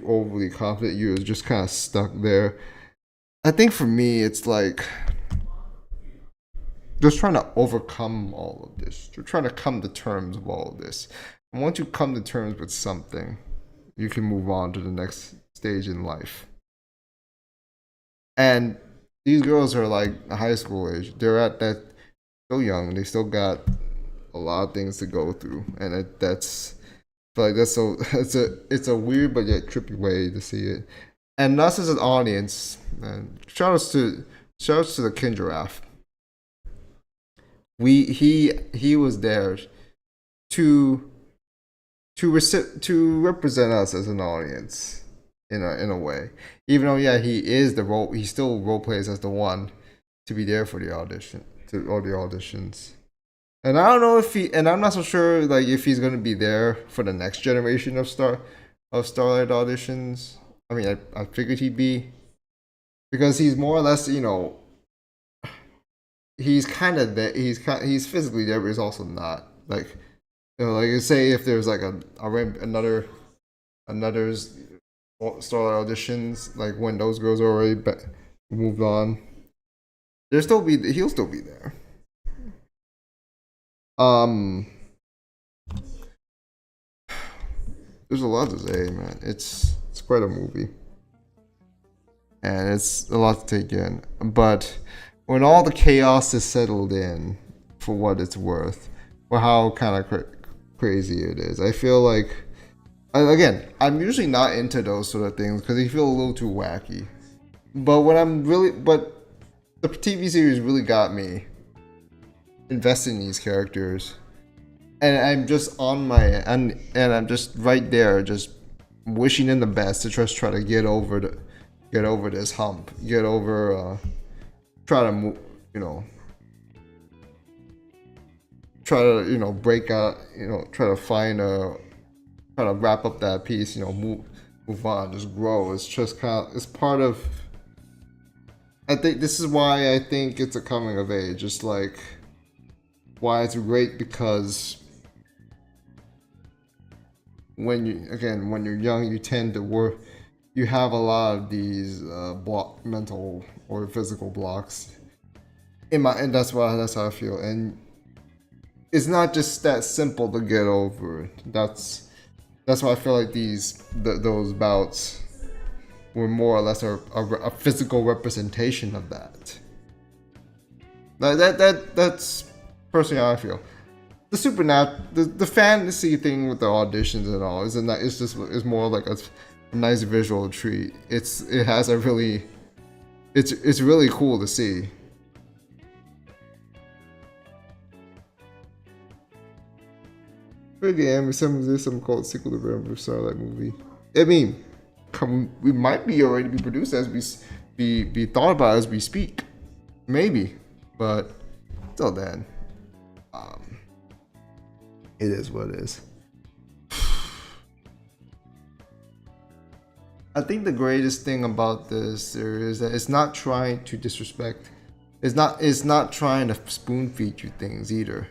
overly confident. You're just kind of stuck there. I think for me, it's like just trying to overcome all of this. You're trying to come to terms with all of this. And once you come to terms with something, you can move on to the next stage in life. And these girls are like high school age. They're at that so young. They still got a lot of things to go through, and that's like that's so it's a weird but yet trippy way to see it. And us as an audience, and shout outs to the King Giraffe. He was there to to represent us as an audience in a way. Even though yeah he still role plays as the one to be there for the audition to all the auditions. And I don't know if I'm not so sure like if he's gonna be there for the next generation of Starlight auditions. I mean I figured he'd be, because he's more or less he's kind of there. He's physically there, but he's also not. Like like say if there's like another Starlight auditions, like when those girls are already moved on, he'll still be there. Um, there's a lot to say, man. It's quite a movie, and it's a lot to take in. But when all the chaos is settled in, for what it's worth, for how kind of crazy it is, I feel like, again, I'm usually not into those sort of things because they feel a little too wacky. But the TV series really got me invested in these characters, and I'm just and I'm just right there, just wishing them the best to just try to get over this hump, try to move, try to break out, try to find try to wrap up that piece, move on, just grow. It's just it's part of. I think this is why I think it's a coming of age. Just like why it's great, because when you're young, you tend to you have a lot of these mental or physical blocks. And that's how I feel. And it's not just that simple to get over. That's why I feel like those bouts were more or less a physical representation of that. That's personally how I feel. The fantasy thing with the auditions and all is more like a nice visual treat. It's really cool to see. Again, there's something called sequel to Revue Starlight movie. I mean, we might be already be produced as be thought about as we speak, maybe, but till then, it is what it is. I think the greatest thing about this series is that it's not trying to disrespect. It's not trying to spoon feed you things either.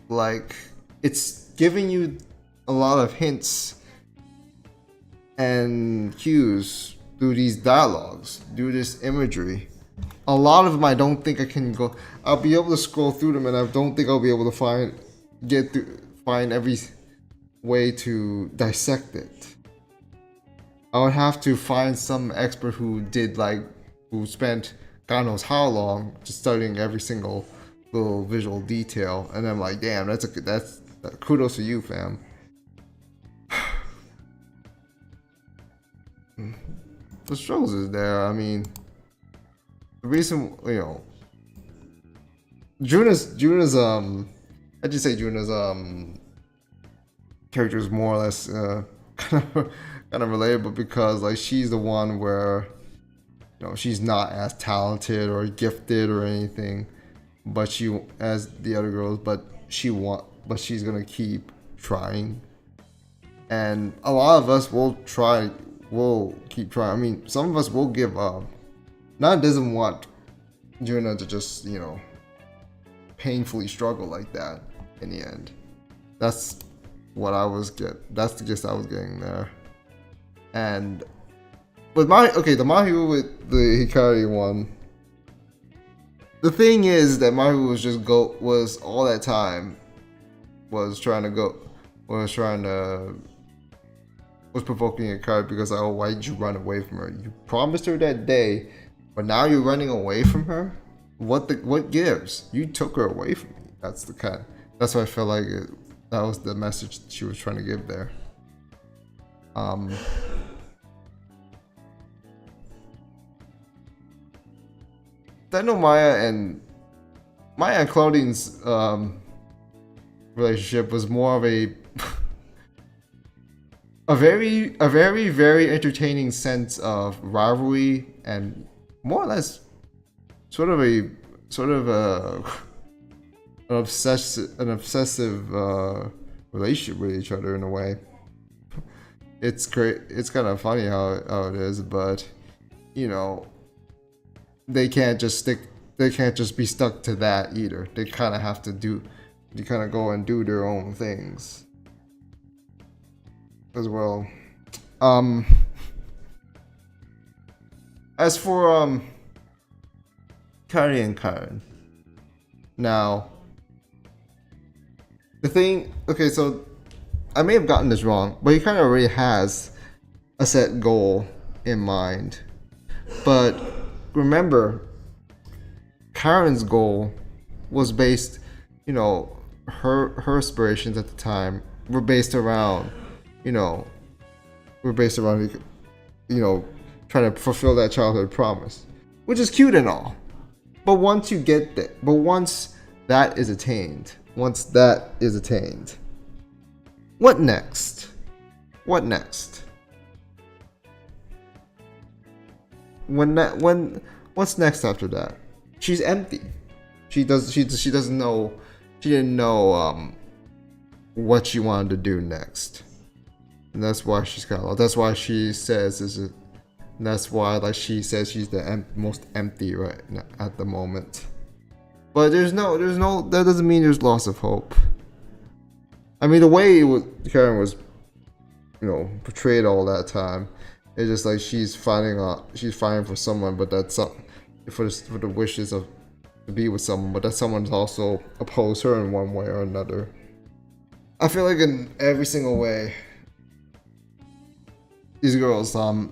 Like, it's giving you a lot of hints and cues through these dialogues, through this imagery. A lot of them I don't think I can go. I'll be able to scroll through them, and I don't think I'll be able to find every way to dissect it. I would have to find some expert who spent God knows how long just studying every single little visual detail, and I'm like, damn, that's kudos to you, fam. The struggles is there. I mean, the reason Juna's I'd just say Juna's character is more or less kind of relatable, because like she's the one where she's not as talented or gifted or anything, but she as the other girls, but she's gonna keep trying, and a lot of us will keep trying. I mean, some of us will give up. None doesn't want Juna to just painfully struggle like that in the end. That's that's the gist I was getting there. And with the Mahiru with the Hikari one, the thing is that Mahiru was all that time was trying to was provoking a card because oh, why did you run away from her? You promised her that day, but now you're running away from her. What gives? You took her away from me. That's what I feel like that was the message she was trying to give there. I know Maya and Claudine's relationship was more of a very entertaining sense of rivalry and more or less sort of an obsessive relationship with each other in a way. It's great. It's kind of funny how it is, but you know, they can't just be stuck to that either. They kind of have to go and do their own things as well. As for Kari and Karen, now the thing. Okay, so I may have gotten this wrong, but he kind of already has a set goal in mind. But remember, Karen's goal was based, you know, her aspirations at the time were based around, you know, trying to fulfill that childhood promise, which is cute and all. But once that is attained, what next? What's next after that? She's empty. She didn't know what she wanted to do next. And that's why that's why she says she says she's the most empty right now, at the moment. But there's no that doesn't mean there's loss of hope. I mean, the way Karen was, you know, portrayed all that time, it's just like she's fighting for someone, but that's for the wishes of to be with someone, but that someone's also opposed her in one way or another. I feel like in every single way, these young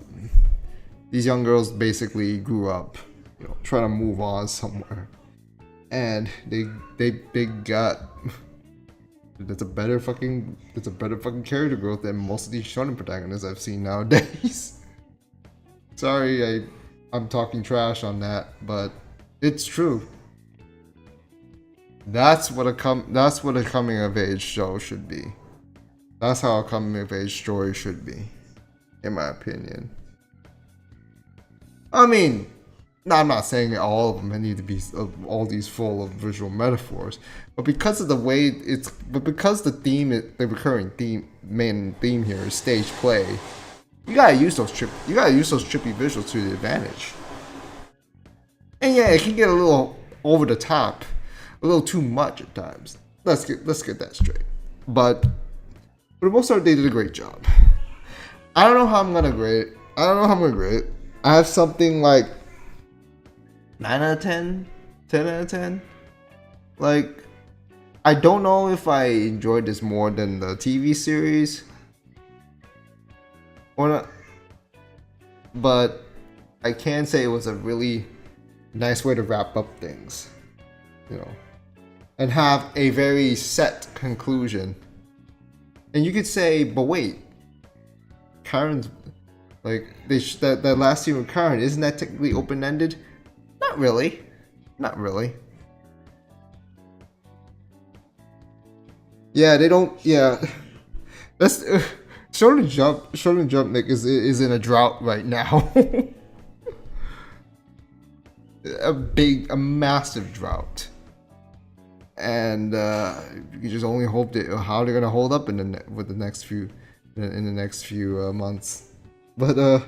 girls basically grew up, you know, trying to move on somewhere, and they got. That's a better fucking character growth than most of these shonen protagonists I've seen nowadays. Sorry, I'm talking trash on that, but it's true. That's what a coming of age show should be. That's how a coming of age story should be, in my opinion. I mean, I'm not saying all of them need to be all these full of visual metaphors, but because of the way because the recurring main theme here is stage play, you gotta use those trippy visuals to the advantage. And yeah, it can get a little over the top, a little too much at times. Let's get that straight. But for the most part, they did a great job. I don't know how I'm gonna grade it. I have something like 9 out of 10, 10 out of 10. Like, I don't know if I enjoyed this more than the TV series or not, but I can say it was a really nice way to wrap up things, you know, and have a very set conclusion. And you could say, but wait, Karen's like that last scene with Karen, isn't that technically open-ended? Not really. Yeah, they don't. Yeah, that's Shonen Jump, Nick is in a drought right now. a massive drought, and you just only hope that how they're gonna hold up in the next few months. But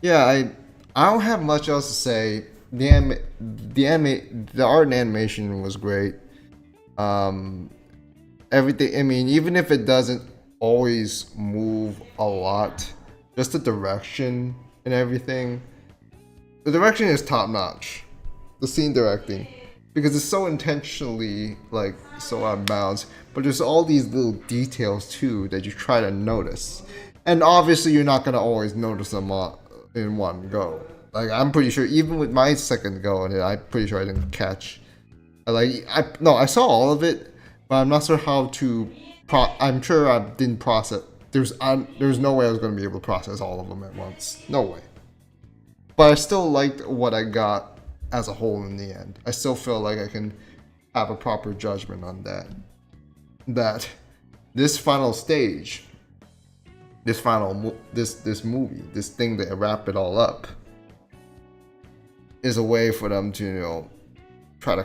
yeah, I don't have much else to say. The art and animation was great. Everything. I mean, even if it doesn't always move a lot, just the direction and everything. The direction is top notch. The scene directing, because it's so intentionally so out of bounds. But there's all these little details too that you try to notice. And obviously, you're not gonna always notice them all in one go. Like I'm pretty sure, even with my second go, and I'm pretty sure I didn't catch. I saw all of it, but I'm not sure how to. I'm sure I didn't process. There's no way I was gonna be able to process all of them at once. No way. But I still liked what I got as a whole in the end. I still feel like I can have a proper judgment on that. That this final stage, this movie, this thing that wrap it all up, is a way for them to try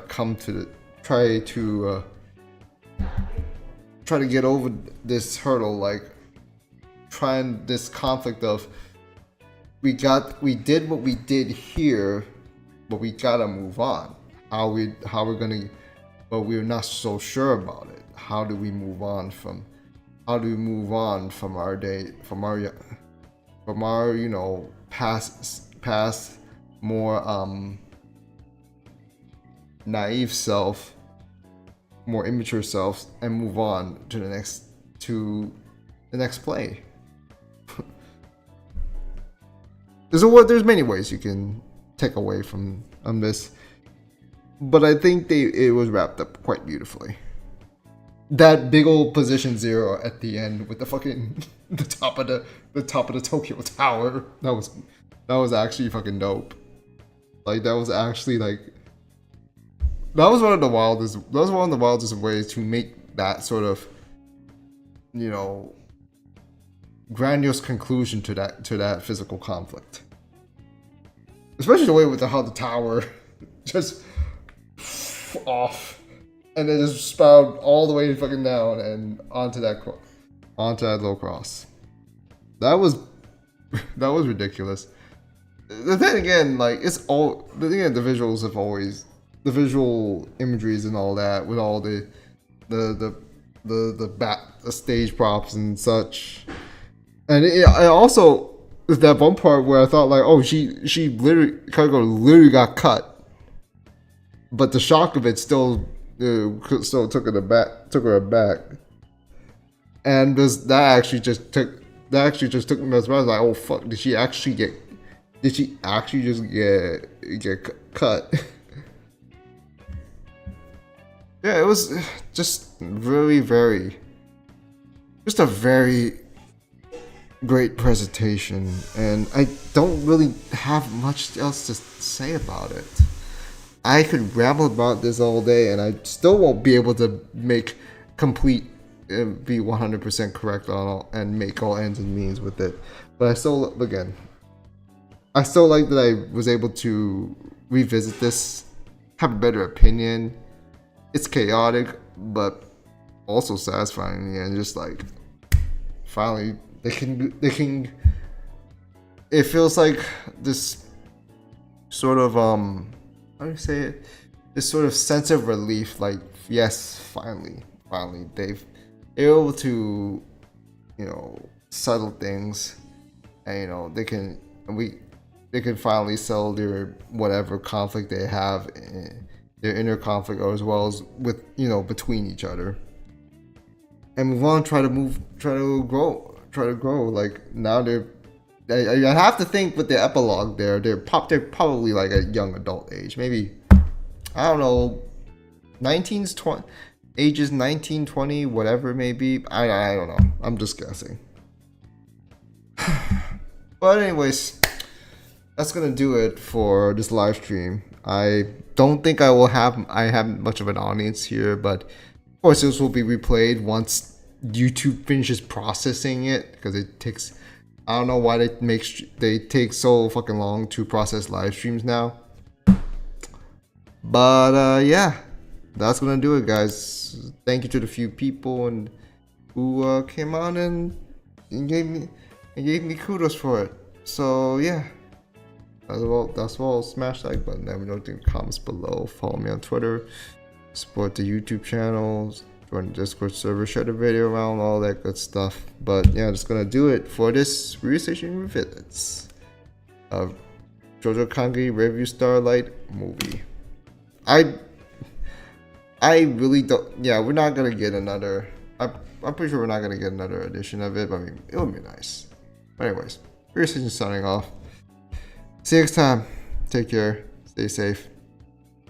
to get over this hurdle, like trying this conflict of we did what we did here, but we gotta move on. How we're gonna, but we're not so sure about it. How do we move on from our day, from our past more naive self, more immature self, and move on to the next play. There's many ways you can take away from this, but I think it was wrapped up quite beautifully. That big old position 0 at the end with the fucking the top of the Tokyo Tower, that was actually fucking dope. Like that was one of the wildest ways to make that sort of grandiose conclusion to that physical conflict. Especially the way with how the tower just off and then just spouted all the way fucking down and onto that low cross. That was ridiculous. Then again, like the visuals have always, the visual imageries and all that with all the stage props and such. And I also, that one part where I thought like, oh, she literally, Kageko literally got cut, but the shock of it still took her aback, and that actually just took me by surprise. Like, oh fuck, did she actually just get cut? Yeah, it was just just a very great presentation, and I don't really have much else to say about it. I could ramble about this all day, and I still won't be able to make be 100% correct on all and make all ends and means with it. But I still like that I was able to revisit this, have a better opinion. It's chaotic, but also satisfying, and just like finally they can. It feels like this sort of how do you say it? This sort of sense of relief, like yes, finally they're able to settle things, and they can finally settle their whatever conflict they have, their inner conflict, as well as with between each other, and move on, try to grow. Like now I have to think with the epilogue they're probably like a young adult age, maybe, I don't know, 20 ages 19, 20, whatever it may be. I don't know. I'm just guessing. But anyways, that's gonna do it for this live stream. I don't think I have much of an audience here, but of course this will be replayed once YouTube finishes processing it, because it takes, I don't know why they take so fucking long to process live streams now. But yeah, that's gonna do it, guys. Thank you to the few people who came on and gave me kudos for it. So yeah, that's all. Smash the like button. Let me know in the comments below. Follow me on Twitter. Support the YouTube channels. Join the Discord server. Share the video around. All that good stuff. But yeah, that's gonna do it for this Ryuseishun revisits of Shoujo Kageki Revue Starlight movie. I really don't. Yeah, we're not gonna get another I'm pretty sure we're not gonna get another edition of it, but I mean, it would be nice. But anyways, Ryuseishun signing off. See you next time. Take care. Stay safe.